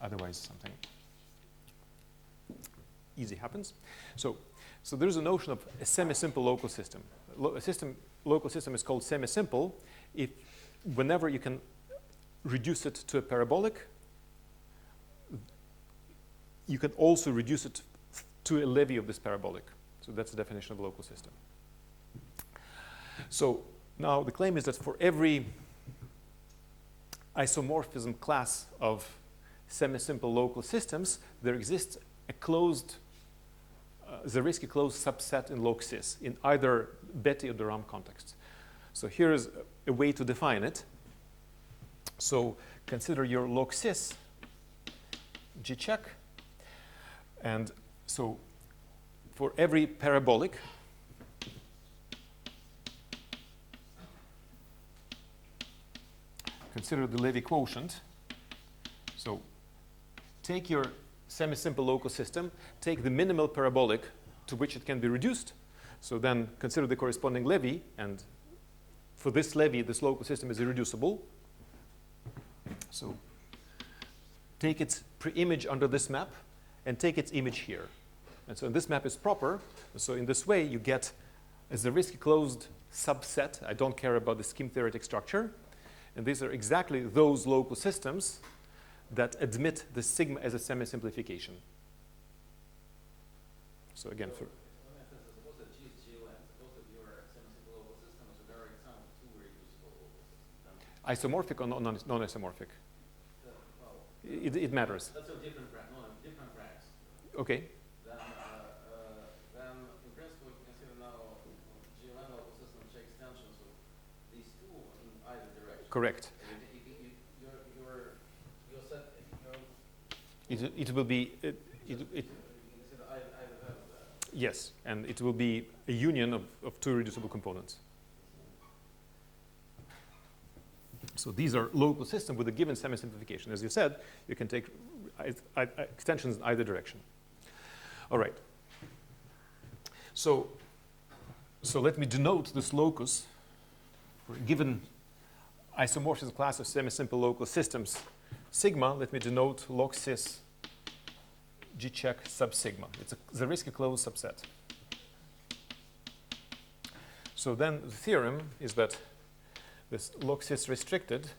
Otherwise, something easy happens. So there's a notion of a semi-simple local system. Local system is called semi-simple whenever you can reduce it to a parabolic. You can also reduce it to a levy of this parabolic. So that's the definition of a local system. So now the claim is that for every isomorphism class of semi-simple local systems, there exists a closed Zariski closed subset in log sys in either Betti or Durham contexts. So here is a way to define it. So consider your log sys G-check. And so for every parabolic, consider the Levy quotient. So take your semi-simple local system, take the minimal parabolic to which it can be reduced. So then consider the corresponding levy, and for this levy, this local system is irreducible. So take its pre-image under this map and take its image here. And so this map is proper. So in this way, you get a Zariski closed subset. I don't care about the scheme-theoretic structure. And these are exactly those local systems that admit the sigma as a semi-simplification. So again, for suppose that G is G-land. Suppose that your semi-simple local system is a direct sum of two reducible local systems. Isomorphic or non-isomorphic? Well, it matters. that's a different ranks. Okay. Then in principle, you consider now G-land local system checks tensions of these two in either direction. Correct. Your set, It will be. Yes, and it will be a union of two irreducible components. So these are local systems with a given semi-simplification. As you said, you can take extensions in either direction. All right. So let me denote this locus for a given isomorphism class of semi-simple local systems sigma. Let me denote log sys g check sub sigma. It's a Zariski closed subset. So then the theorem is that this log sys restricted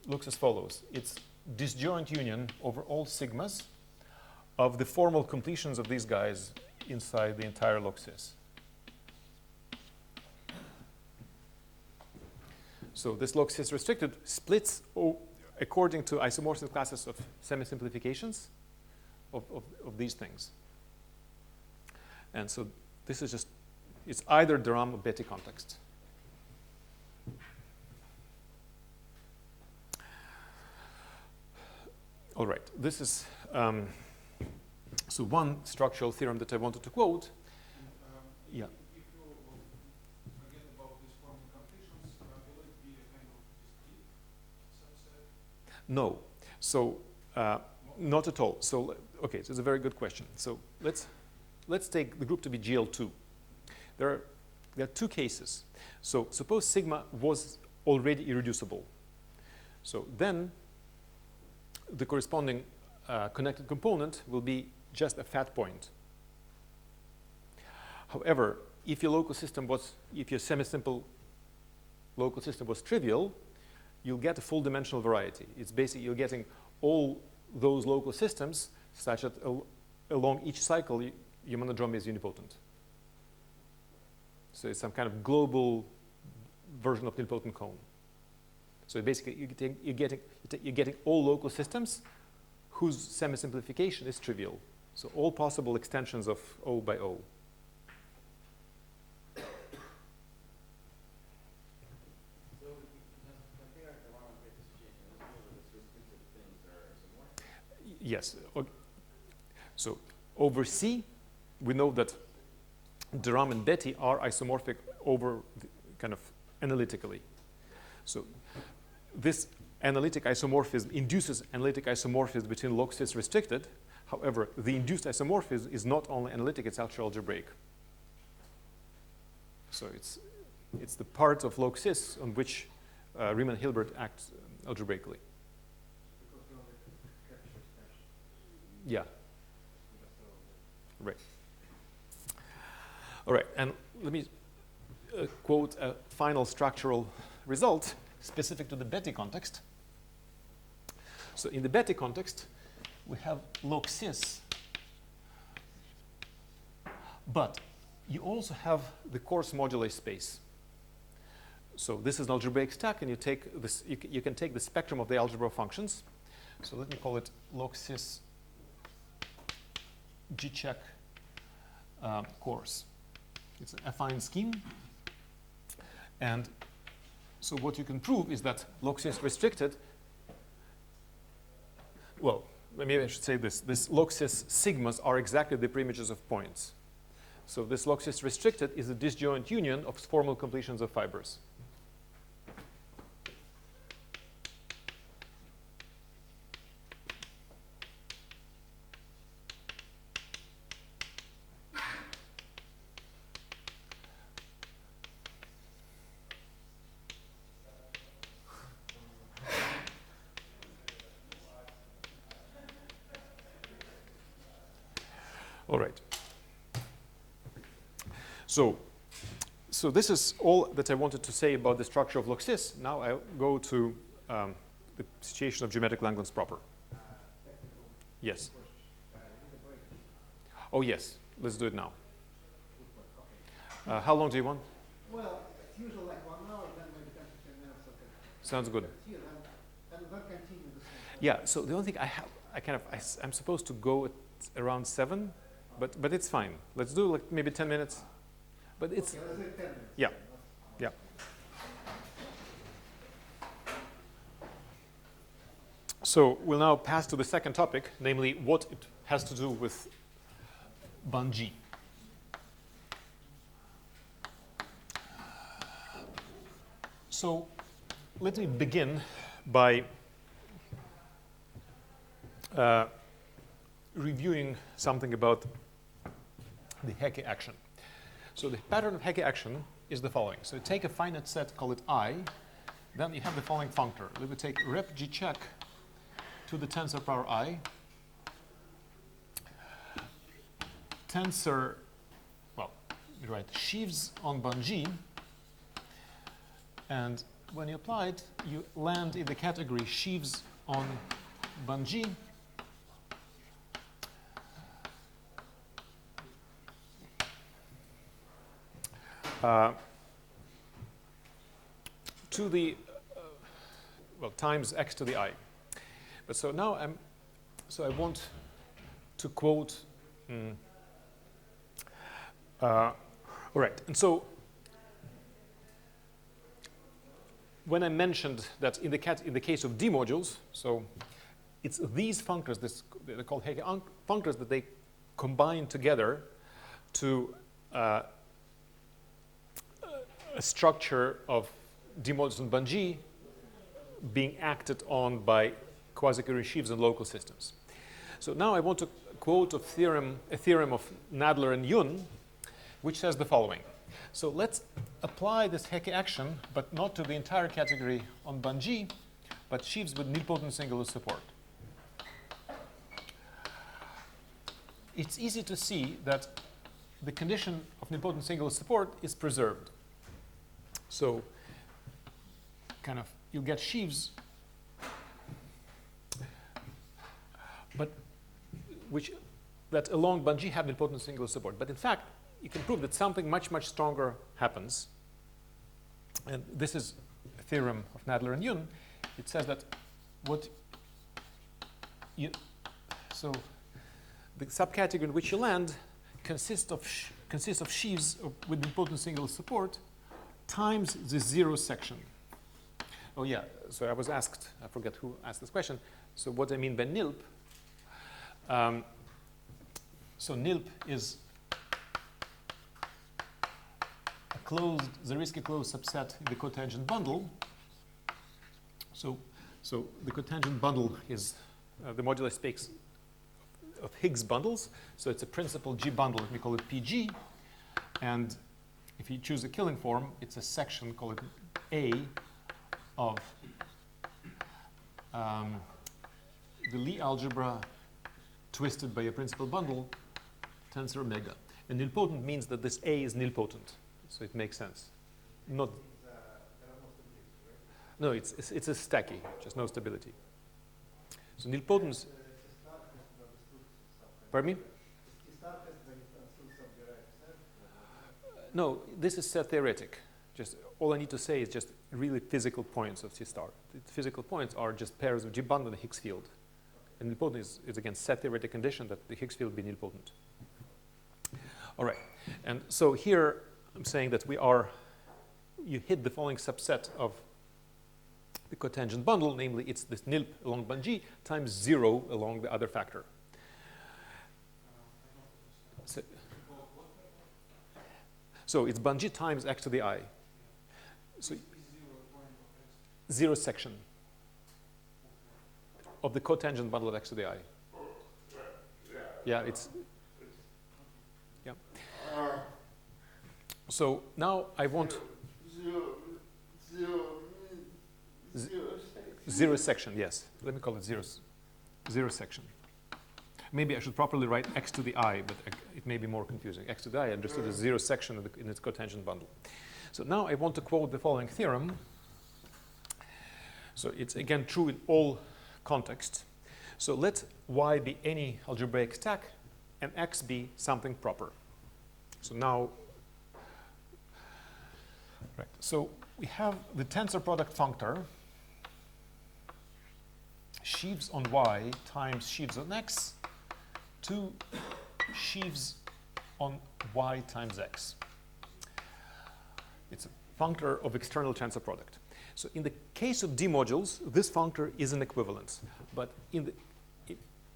looks as follows. It's disjoint union over all sigmas of the formal completions of these guys inside the entire log sys. So this log sys restricted splits according to isomorphism classes of semi-simplifications of these things. And so this is just, it's either de Rham or Betti context. All right, this is so one structural theorem that I wanted to quote. Yeah. If you forget about these formal completions, will it be a kind of discrete subset? No. So not at all. So okay, so it's a very good question. So let's take the group to be GL2. There are two cases. So suppose sigma was already irreducible. So then the corresponding connected component will be just a fat point. However, if your local system was, if your semi-simple local system was trivial, you'll get a full dimensional variety. It's basically you're getting all those local systems such that along each cycle your monodrome is unipotent. So it's some kind of global version of nilpotent cone. So basically you're getting all local systems whose semi-simplification is trivial. So all possible extensions of O by O. So just compare the one with the situation. Let's know that the restricted things are isomorphic. Yes. Okay. So over C, we know that de Rham and Betti are isomorphic over kind of analytically. So this analytic isomorphism induces analytic isomorphism between log sys restricted. However, the induced isomorphism is not only analytic, it's actually algebraic. So it's the part of log sys on which Riemann-Hilbert acts algebraically. Because we only capture extension. Yeah. Just a little bit. Right. All right, and let me quote a final structural result specific to the Betti context. So in the Betti context, we have log sys, but you also have the coarse moduli space. So this is an algebraic stack, and you take this. You can take the spectrum of the algebra functions. So let me call it log sys G check coarse. It's an affine scheme, and so what you can prove is that log sys restricted. Well, maybe I should say this. This log sys sigmas are exactly the preimages of points. So this log sys restricted is a disjoint union of formal completions of fibers. All right. So this is all that I wanted to say about the structure of log sys. Now I'll go to the situation of geometric Langlands proper. Yes. Oh, yes. Let's do it now. How long do you want? Well, it's usually like 1 hour, then maybe 10 to 15 minutes. Okay. Sounds good. Here, and then continue the same. Yeah. So the only thing I'm supposed to go at around 7, but it's fine. Let's do like maybe 10 minutes. But it's Okay, let's do 10 minutes. yeah, yeah. So we'll now pass to the second topic, namely what it has to do with Bun-G. So let me begin by reviewing something about the Hecate action. So the pattern of Hecate action is the following. So you take a finite set, call it I, then you have the following functor. We would take rep g check to the tensor power I, tensor, well, you write sheaves on Bun-G, and when you apply it, you land in the category sheaves on Bun-G. To the well, times x to the I. But so now I want to quote. All right, and so when I mentioned that in the case of D modules, so it's these functors, they're called Hecate functors, that they combine together to a structure of D modules on Bun-G being acted on by quasi-coherent sheaves and local systems. So now I want to quote a theorem of Nadler and Yun, which says the following. So let's apply this Hecate action, but not to the entire category on Bun-G, but sheaves with nilpotent singular support. It's easy to see that the condition of nilpotent singular support is preserved. So kind of you'll get sheaves, but that along Bun-G have nilpotent singular support. But in fact, you can prove that something much, much stronger happens. And this is a theorem of Nadler and Yun. It says that so the subcategory in which you land consists of sheaves with nilpotent singular support times the zero section. Oh yeah, so I was asked, I forget who asked this question. So what I mean by nilp. So nilp is the Zariski closed subset in the cotangent bundle. So the cotangent bundle is the moduli space of Higgs bundles. So it's a principal G bundle, we call it PG. And if you choose a Killing form, it's a section, call it A, of the Lie algebra twisted by a principal bundle, tensor omega. And nilpotent means that this A is nilpotent. So it makes sense. Not. No, it's a stacky, just no stability. So nilpotence. Pardon me? No, this is set theoretic. Just all I need to say is just really physical points of C star. The physical points are just pairs of G bundle and the Higgs field. And nilpotent is again set theoretic condition that the Higgs field be nilpotent. All right, and so here I'm saying that you hit the following subset of the cotangent bundle, namely it's this nilp along Bun-G times 0 along the other factor. So it's Bun-G times x to the I. So zero section of the cotangent bundle of x to the I. Yeah, it's. Yeah. So now I want zero section, yes. Let me call it zero section. Maybe I should properly write x to the I, but it may be more confusing. X to the I understood as zero section in its cotangent bundle. So now I want to quote the following theorem. So it's again true in all contexts. So let Y be any algebraic stack and X be something proper. So now, right. So we have the tensor product functor sheaves on Y times sheaves on X to sheaves on Y times X. It's a functor of external tensor product. So in the case of D modules, this functor is an equivalence. But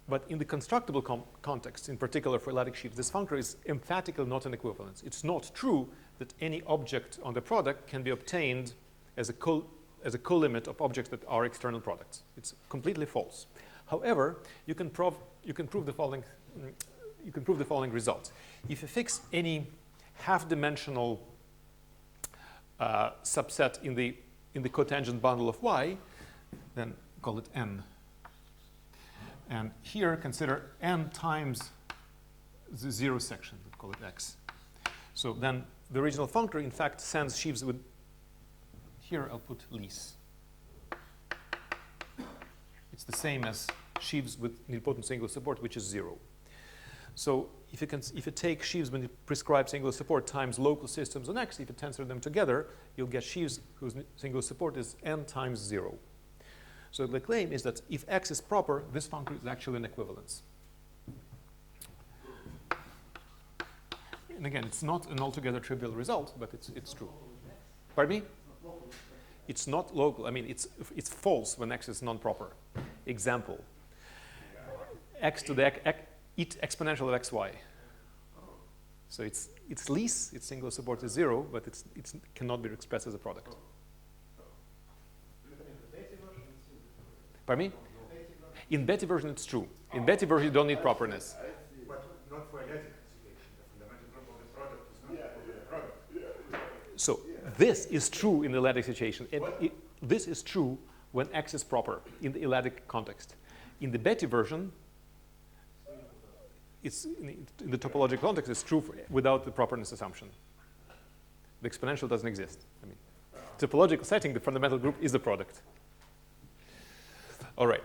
But in the constructible context, in particular for l-adic sheaves, this functor is emphatically not an equivalence. It's not true that any object on the product can be obtained as a co-limit of objects that are external products. It's completely false. However, you can prove the following result. If you fix any half-dimensional subset in the cotangent bundle of y, then call it n. And here consider n times the zero section, let's call it x. So then the original functor in fact sends sheaves with, here I'll put lease. It's the same as sheaves with nilpotent singular support, which is 0. So if you take sheaves with prescribed singular support times local systems on x, if you tensor them together, you'll get sheaves whose singular support is n times 0. So the claim is that if x is proper, this functor is actually an equivalence. And again, it's not an altogether trivial result, but it's true. Pardon me? It's not local. I mean, it's false when x is non-proper. Example: x to the exponential of xy. So it's lease, its singular support is 0, but it cannot be expressed as a product. Pardon me? In Betty version, it's true. In Betty version, you don't need properness. But not for l-adic situation. The fundamental group of the product is not equal to the product. So this is true in the l-adic situation. This is true when x is proper in the l-adic context. In the Betty version, it's in the topological context, it's true without the properness assumption. The exponential doesn't exist. I mean, topological setting, the fundamental group is the product. All right.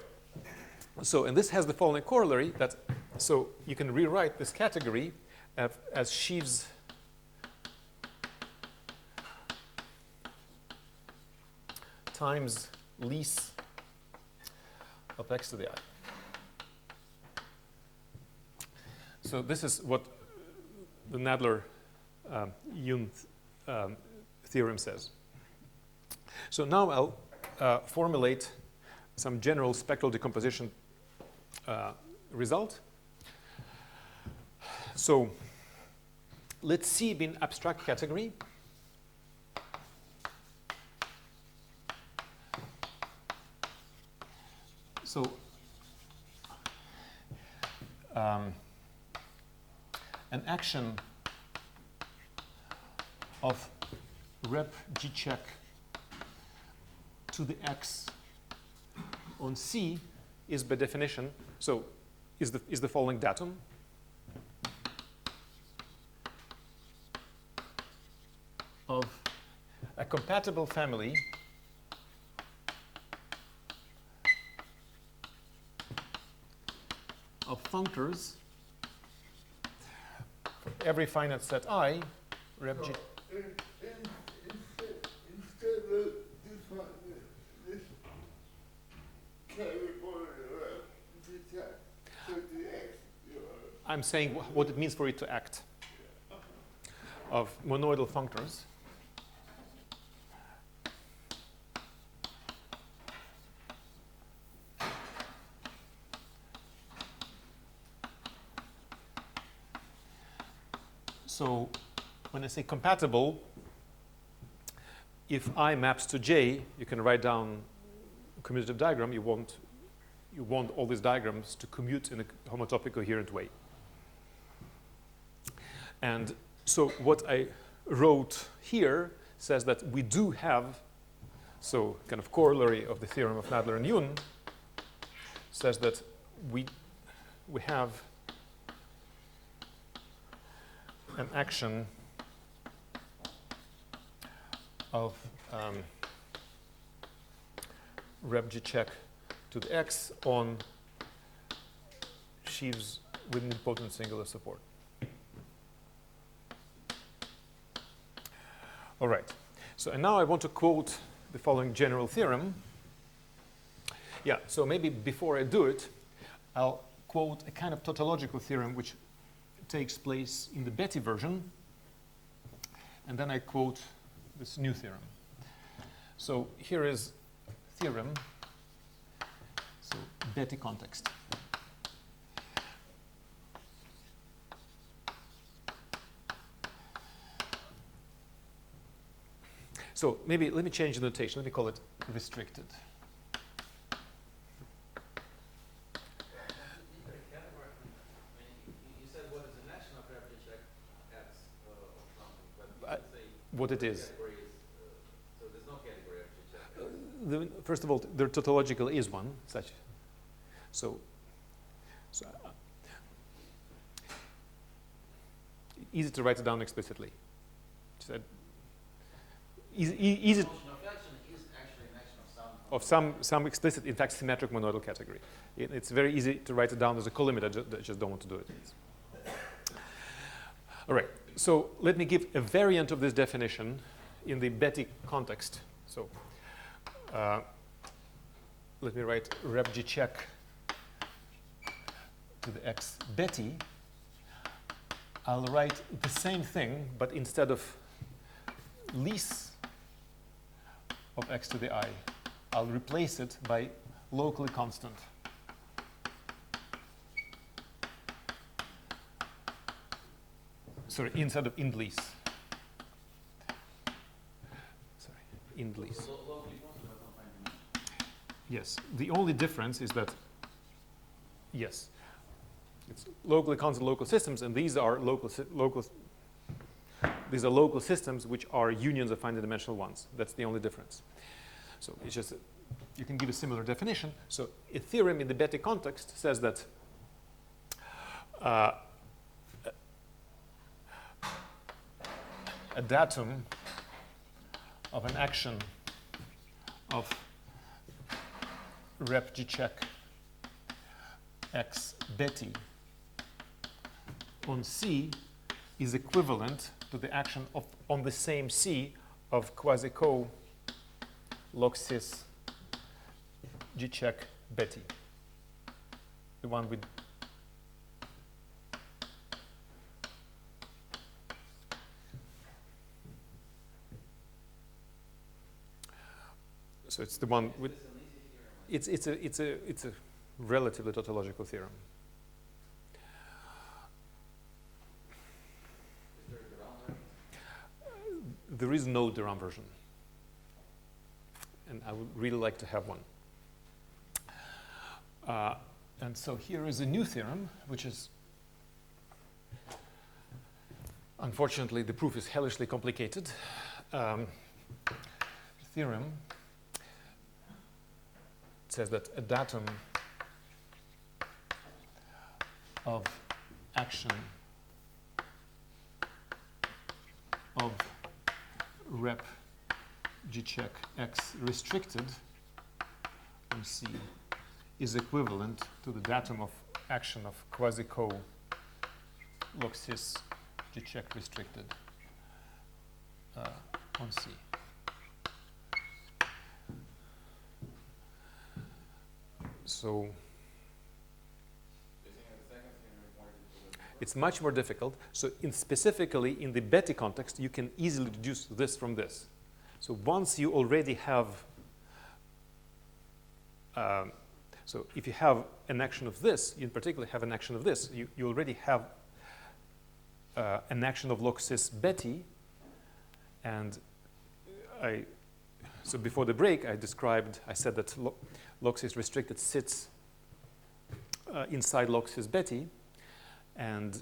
So, and this has the following corollary that, so you can rewrite this category as sheaves times lease of x to the I. So this is what the Nadler-Yun theorem says. So now I'll formulate some general spectral decomposition result. So let C be an abstract category. So an action of rep g check to the x on C is by definition, so is the following datum. Of a compatible family of functors for every finite set I, rep g. Instead of this I'm saying what it means for it to act of monoidal functors so when I say compatible, if I maps to J, you can write down a commutative diagram. You want all these diagrams to commute in a homotopic coherent way. And so what I wrote here says that we do have, so kind of corollary of the theorem of Nadler and Yun says that we have an action of rep g check to the x on sheaves with nilpotent singular support. All right. So, and now I want to quote the following general theorem. Yeah, so maybe before I do it, I'll quote a kind of tautological theorem which takes place in the Betty version, and then I quote this new theorem. So here is theorem, so Betty context. So maybe let me change the notation. Let me call it restricted. Is there a category? I mean, you said what is an action of gravity check X or something, but you can say What it is. category is, so there's no category of check X. First of all, the tautological is one such. So easy to write it down explicitly. Said easy Notion of action is actually an action of some explicit, in fact, symmetric monoidal category. It's very easy to write it down as a colimit. I just don't want to do it. All right. So let me give a variant of this definition in the Betti context. So let me write rep g check to the x Betti. I'll write the same thing, but instead of lease of x to the I, I'll replace it by locally constant. Sorry, instead of int lease. Sorry, int lease. Yes, the only difference is that, yes, it's locally constant local systems, and these are local systems which are unions of finite dimensional ones. That's the only difference. So it's just you can give a similar definition. So a theorem in the Betti context says that a datum of an action of rep g check x Betti on C is equivalent to the action of on the same C of quasi-co log sys g check Betti, the one with so it's the one with it's a relatively tautological theorem. There is no de Rham version, and I would really like to have one. And so here is a new theorem, which is, unfortunately, the proof is hellishly complicated. Theorem says that a datum of action of rep g check x restricted on C is equivalent to the datum of action of quasi-co log sys g check restricted on C. So it's much more difficult. So specifically in the Betti context, you can easily deduce this from this. So once you already have, so if you have an action of this, you in particular have an action of this, you already have an action of log sys Betti. And so before the break, I said that log sys restricted sits inside log sys Betti. And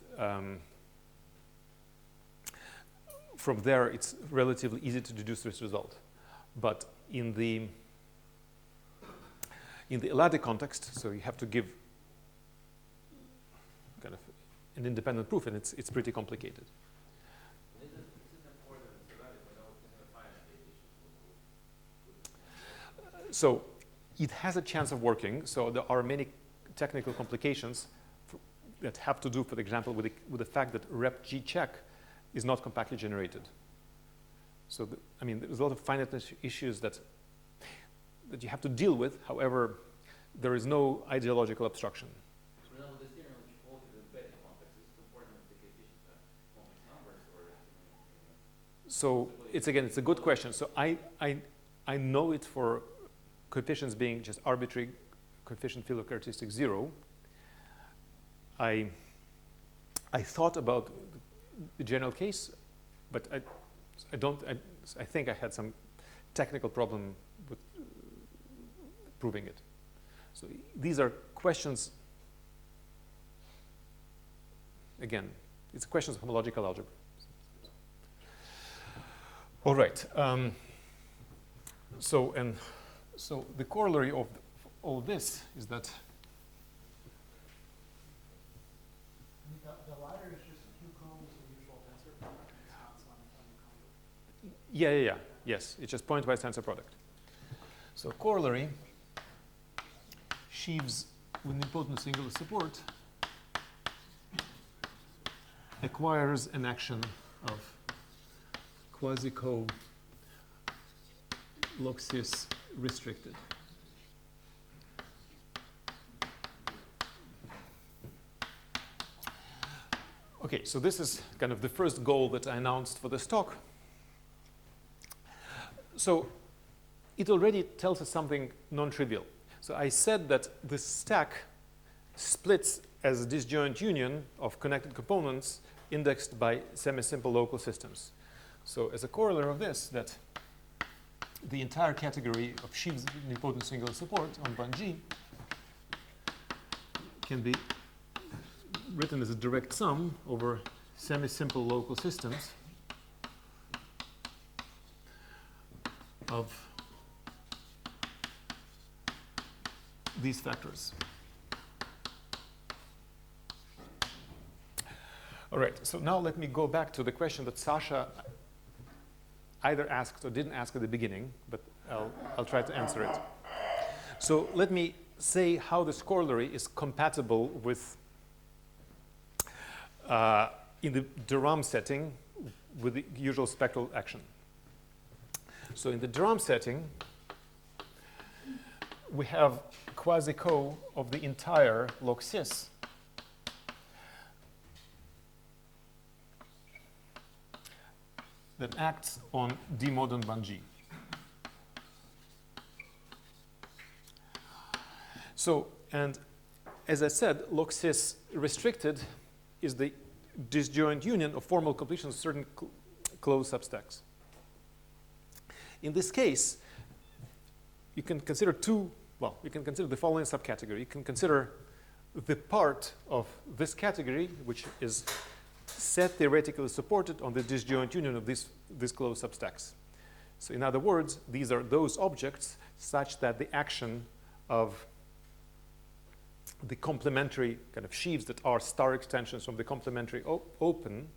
from there, it's relatively easy to deduce this result. But in the l-adic context, so you have to give kind of an independent proof, and it's pretty complicated. So it has a chance of working. So there are many technical complications that have to do, for example, with the fact that rep g check is not compactly generated. So, I mean, there's a lot of finiteness issues that you have to deal with. However, there is no ideological obstruction. So it's a good question. So I know it for coefficients being just arbitrary coefficient field of characteristic 0. I thought about the general case, but I think I had some technical problem with proving it. So these are questions, again, it's questions of homological algebra. All right. So the corollary of all this is that The latter is just a few cones of usual tensor product. It's not some uncommon. yeah. Yes, it's just pointwise tensor product. So corollary, sheaves with nilpotent singular support acquires an action of quasi-co Loxis restricted. Okay, so this is kind of the first goal that I announced for this talk. So it already tells us something non-trivial. So I said that the stack splits as a disjoint union of connected components indexed by semi-simple local systems. So as a corollary of this, that the entire category of sheaves with nilpotent singular support on band G can be written as a direct sum over semi-simple local systems of these factors. All right, so now let me go back to the question that Sasha either asked or didn't ask at the beginning, but I'll try to answer it. So let me say how this corollary is compatible with in the de Rham setting with the usual spectral action. So in the de Rham setting, we have quasi-co of the entire log cis that acts on D mod on band G. So, and as I said, log cis restricted is the disjoint union of formal completion of certain closed substacks. In this case, you can consider you can consider the following subcategory. You can consider the part of this category which is set theoretically supported on the disjoint union of these closed substacks. So in other words, these are those objects such that the action of the complementary kind of sheaves that are star extensions from the complementary open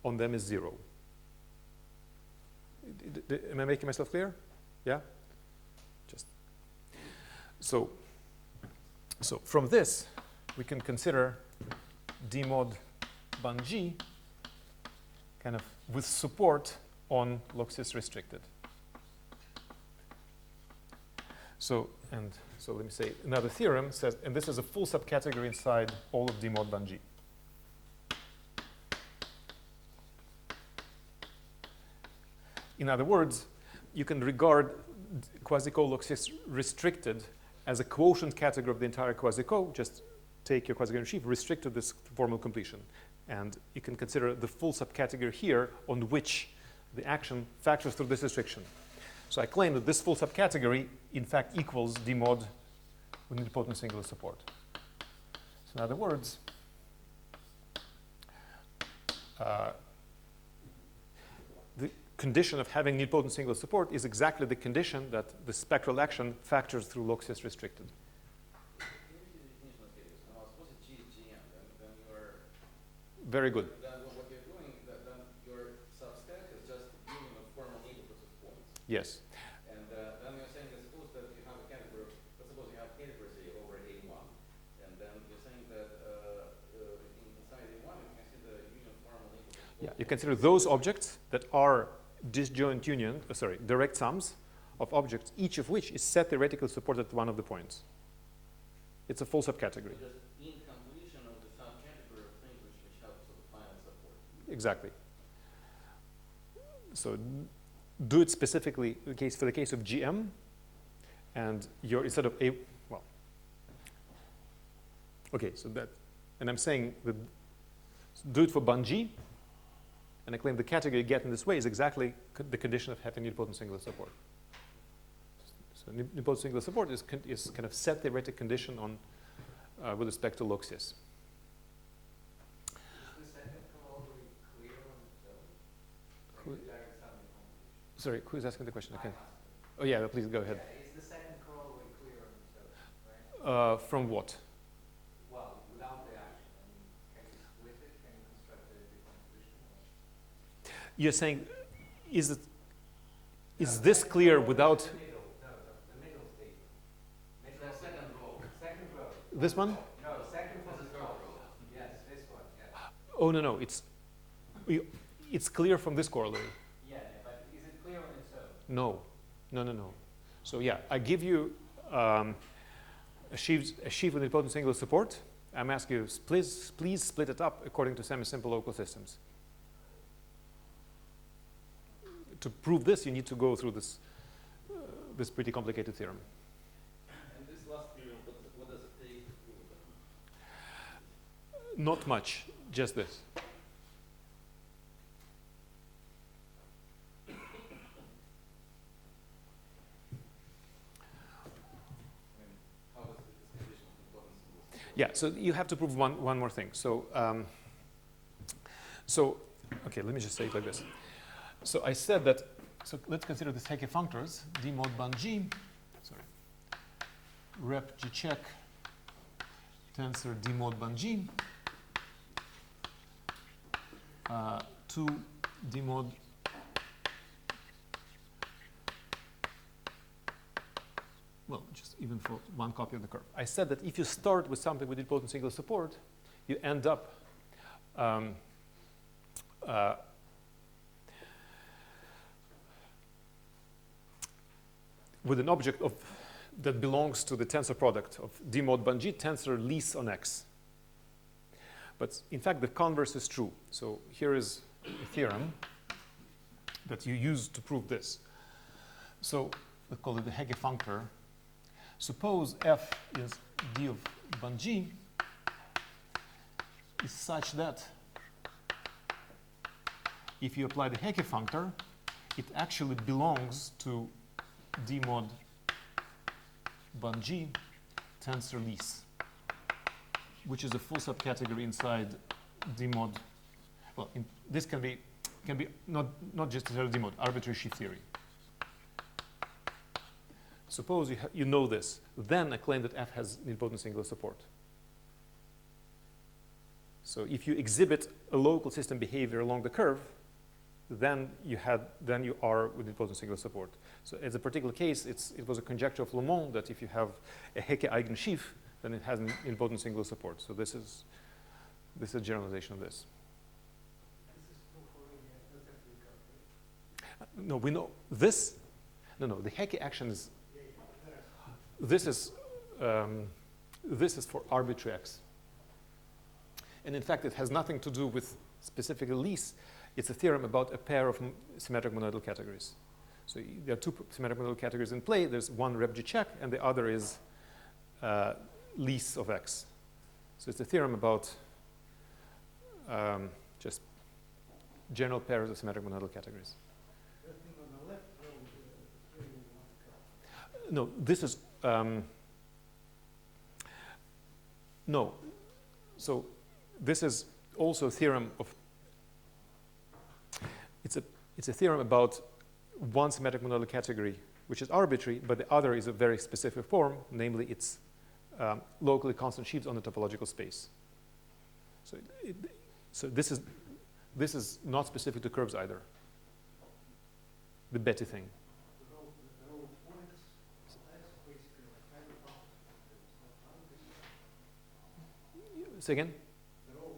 on them is 0. Am I making myself clear? Yeah? Just so from this we can consider D mod band G kind of with support on log cis restricted. So let me say another theorem says, and this is a full subcategory inside all of D mod band G. In other words, you can regard quasi-co log cis restricted as a quotient category of the entire quasi-co. Just take your quasi-co sheaf, restrict to this formal completion. And you can consider the full subcategory here on which the action factors through this restriction. So I claim that this full subcategory, in fact, equals D mod with nilpotent singular support. So in other words, the condition of having nilpotent singular support is exactly the condition that the spectral action factors through log cis restricted. Very good. Then what you're doing, then your substack is just the union of formal neighborhoods of points. Yes. And then you're saying that suppose that you have a category, let's suppose you have category say over A1, and then you're saying that inside A1 you can see the union of formal neighborhoods. Yeah, you consider those objects that are disjoint union, direct sums of objects, each of which is set theoretically supported at one of the points. It's a full subcategory. So just in completion of the subcategory of things which have sort of finite support. Exactly. So do it specifically for the case of GM, and you're instead of A, well, okay, so that, and I'm saying that do it for band G, and I claim the category you get in this way is exactly the condition of having nilpotent singular support. So nilpotent singular support is kind of set theoretic condition on with respect to log sys. Is the second corollary clear on its own? Who- Like the direct summary competition? Sorry, who is asking the question? Okay. I'm asking. Oh yeah, please go ahead. Yeah, is the second corollary clear on its own, right? From what? Well, without the action, I mean, can you split it? Can you construct a decomposition? You're saying, is this clear without The middle, no, the middle statement. It's the second row. Second row. this one? No, second from the top. Yes, this one, yeah. Oh no, it's clear from this corollary. Yeah, but is it clear on its own? No. So yeah, I give you a sheaf with nilpotent singular support. I'm asking you, please split it up according to semi-simple local systems. To prove this, you need to go through this pretty complicated theorem. And this last theorem, what does it take to prove that? Not much, just this. How does this condition of nilpotent singular support? Yeah, so you have to prove one more thing. So, okay, let me just say it like this. So I said that, so let's consider this Hecate functors, d mod ban g, sorry, rep g check tensor d mod ban g, 2 d mod well, just even for one copy of the curve. I said that if you start with something with nilpotent singular support, you end up with an object that belongs to the tensor product of d mod ban g tensor lease on x. But in fact, the converse is true. So here is a theorem that you use to prove this. So let's call it the Hecate functor. Suppose f is d of ban g is such that if you apply the Hecate functor, it actually belongs to d mod ban g tensor lease, which is a full subcategory inside d mod. Well, this can be not just d mod, arbitrary sheaf theory. Suppose you know this, then I claim that f has nilpotent singular support. So if you exhibit a local system behavior along the curve, then you are with nilpotent singular support. So as a particular case, it was a conjecture of Le Monde that if you have a Hecate eigensheaf, then it has nilpotent singular support. So this is a generalization of this. This is true for any calculation. No, we know this. No, the Hecate action is. This is for arbitrary x. And in fact, it has nothing to do with specifically lease. It's a theorem about a pair of symmetric monoidal categories. So there are two symmetric monoidal categories in play. There's one rep g check, and the other is lease of x. So it's a theorem about just general pairs of symmetric monoidal categories. The thing on the left row is the theory we want to cover. No, this is no. So this is also a theorem of. It's a theorem about one symmetric monoidal category, which is arbitrary, but the other is a very specific form, namely it's locally constant sheaves on the topological space. So this is not specific to curves either. The Betty thing. The row of points, so that's basically like every function. Say again? The row of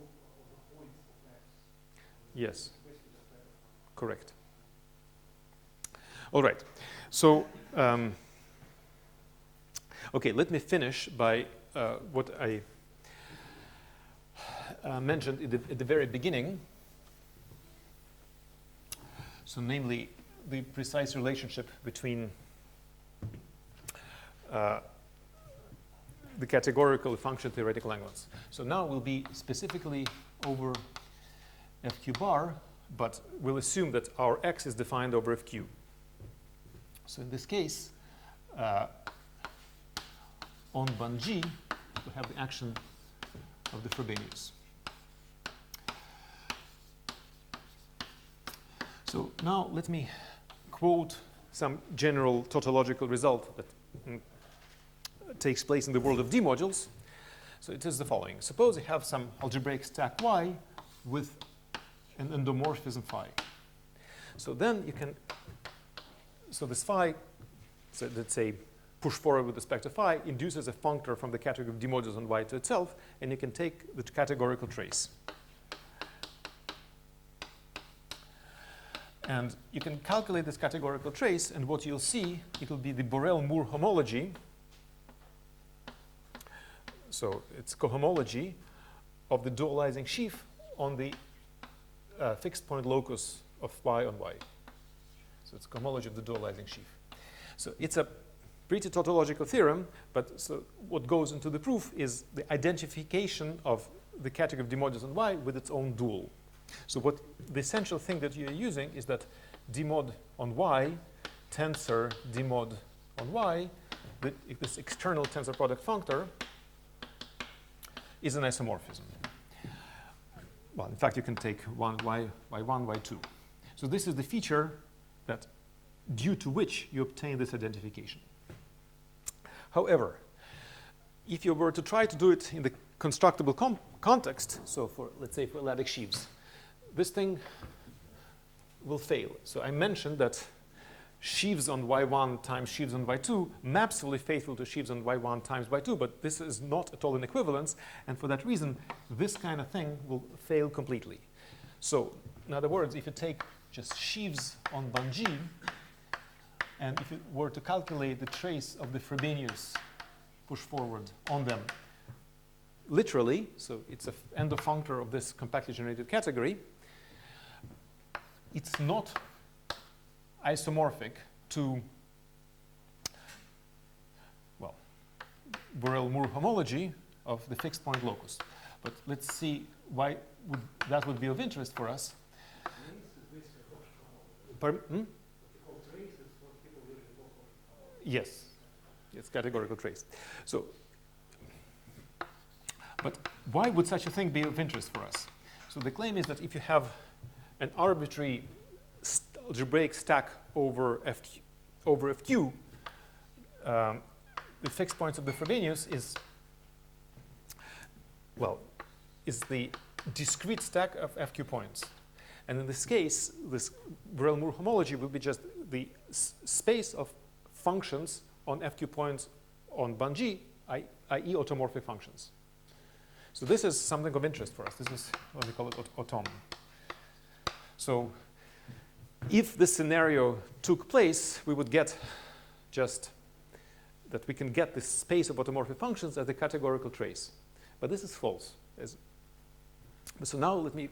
the points of x. Yes. Basically just every function. Correct. All right. So, okay, let me finish by what I mentioned at the very beginning. So, namely, the precise relationship between the categorical function-theoretic Langlands. So now we'll be specifically over FQ bar, but we'll assume that our x is defined over FQ. So in this case, on bun G to have the action of the Frobenius. So now let me quote some general tautological result that takes place in the world of D modules. So it is the following. Suppose I have some algebraic stack Y with an endomorphism phi. So then you can, so this phi, so let's say push forward with respect to phi, induces a functor from the category of D modules on Y to itself, and you can take the categorical trace. And you can calculate this categorical trace, and what you'll see, it will be the Borel-Moore homology. So it's cohomology of the dualizing sheaf on the fixed point locus of Y on Y. So it's cohomology of the dualizing sheaf. So it's a pretty tautological theorem, but so what goes into the proof is the identification of the category of D modules on Y with its own dual. So what the essential thing that you're using is that D mod on Y, tensor D mod on Y, this external tensor product functor is an isomorphism. Well, in fact, you can take one y1, y2. So this is the feature that, due to which you obtain this identification. However, if you were to try to do it in the constructible context, so for, let's say, for l-adic sheaves, this thing will fail. So I mentioned that sheaves on y1 times sheaves on y2 maps fully faithful to sheaves on y1 times y2, but this is not at all an equivalence, and for that reason, this kind of thing will fail completely. So, in other words, if you take just sheaves on bun G, and if you were to calculate the trace of the Frobenius push forward on them literally, so it's an endofunctor of this compactly generated category, it's not isomorphic to, well, Borel-Moore homology of the fixed point locus. But let's see why that would be of interest for us. Pardon? Yes, it's categorical trace. So, but why would such a thing be of interest for us? So the claim is that if you have an arbitrary algebraic stack over FQ, the fixed points of the Frobenius is, well, is the discrete stack of FQ points. And in this case, this Borel-Moore homology will be just the space of functions on FQ points on bun G, i.e. automorphic functions. So this is something of interest for us. This is what we call it autom. So if this scenario took place, we would get just that we can get this space of automorphic functions as a categorical trace. But this is false. So now let me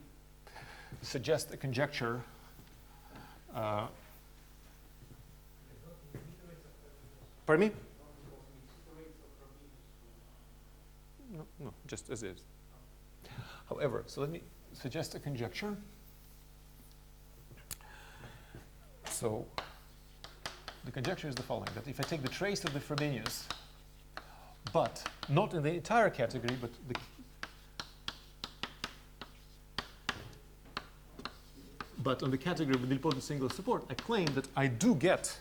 suggest a conjecture. Pardon me? No, just as is. However, so let me suggest a conjecture. So the conjecture is the following, that if I take the trace of the Frobenius, but not in the entire category, but on the category with nilpotent single support, I claim that I do get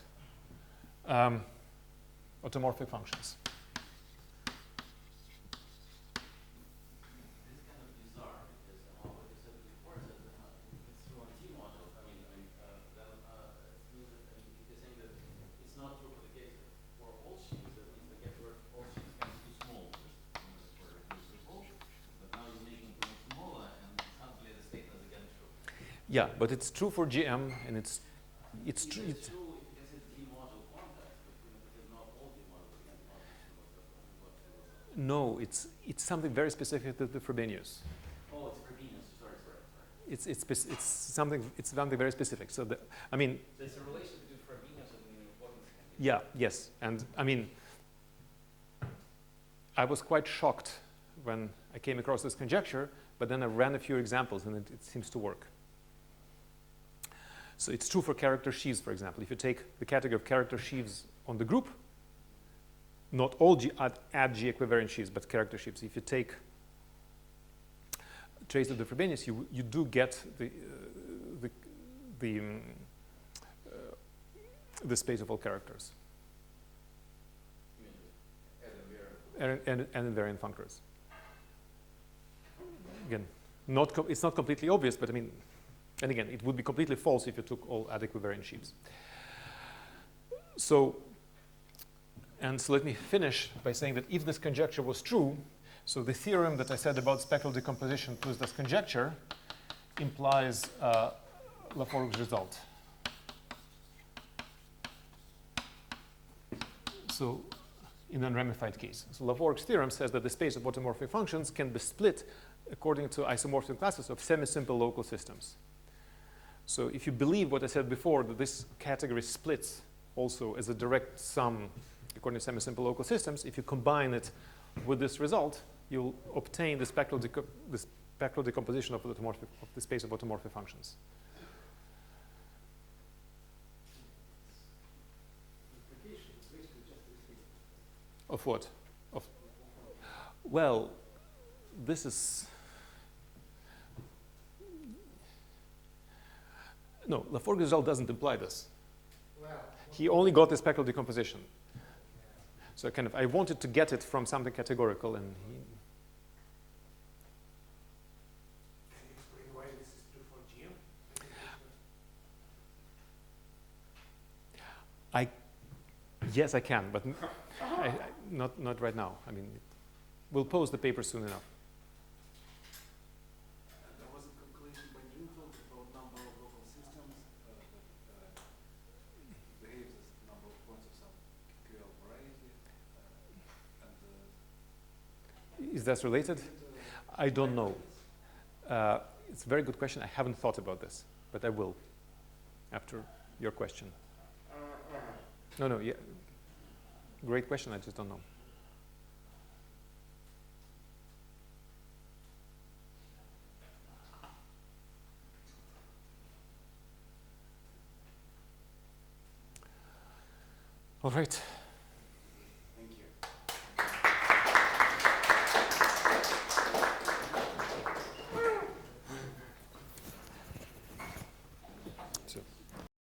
automorphic functions. Yeah, but it's true for GM, and it's true. No, it's something very specific to the Frobenius. Oh, it's Frobenius. Sorry. It's something very specific. So I mean. There's a relation between Frobenius and the nilpotent. Yeah. Yes, and I mean, I was quite shocked when I came across this conjecture, but then I ran a few examples, and it seems to work. So it's true for character sheaves, for example. If you take the category of character sheaves on the group, not all add G equivariant sheaves, but character sheaves. If you take trace of the Frobenius, you do get the space of all characters and invariant functors. Again, it's not completely obvious, but I mean, and again, it would be completely false if you took all ad equivariant sheaves. So let me finish by saying that if this conjecture was true, so the theorem that I said about spectral decomposition plus this conjecture implies Laforgue's result. So in an unramified case. So Laforgue's theorem says that the space of automorphic functions can be split according to isomorphic classes of semi-simple local systems. So if you believe what I said before, that this category splits also as a direct sum according to semi-simple local systems, if you combine it with this result, you'll obtain the spectral decomposition of the space of automorphic functions. Of what? Well, this is... No, Laforgue's result doesn't imply this. He only got the spectral decomposition. So kind of, I wanted to get it from something categorical, and he... Can you explain why this is true for GM? Yes, I can, but not right now. I mean, we'll post the paper soon enough. There was a calculation by Newton about number of local systems that behaves as number of points of some QL variety. Is that related? I don't know. It's a very good question. I haven't thought about this, but I will after your question. No, yeah. Great question. I just don't know. All right.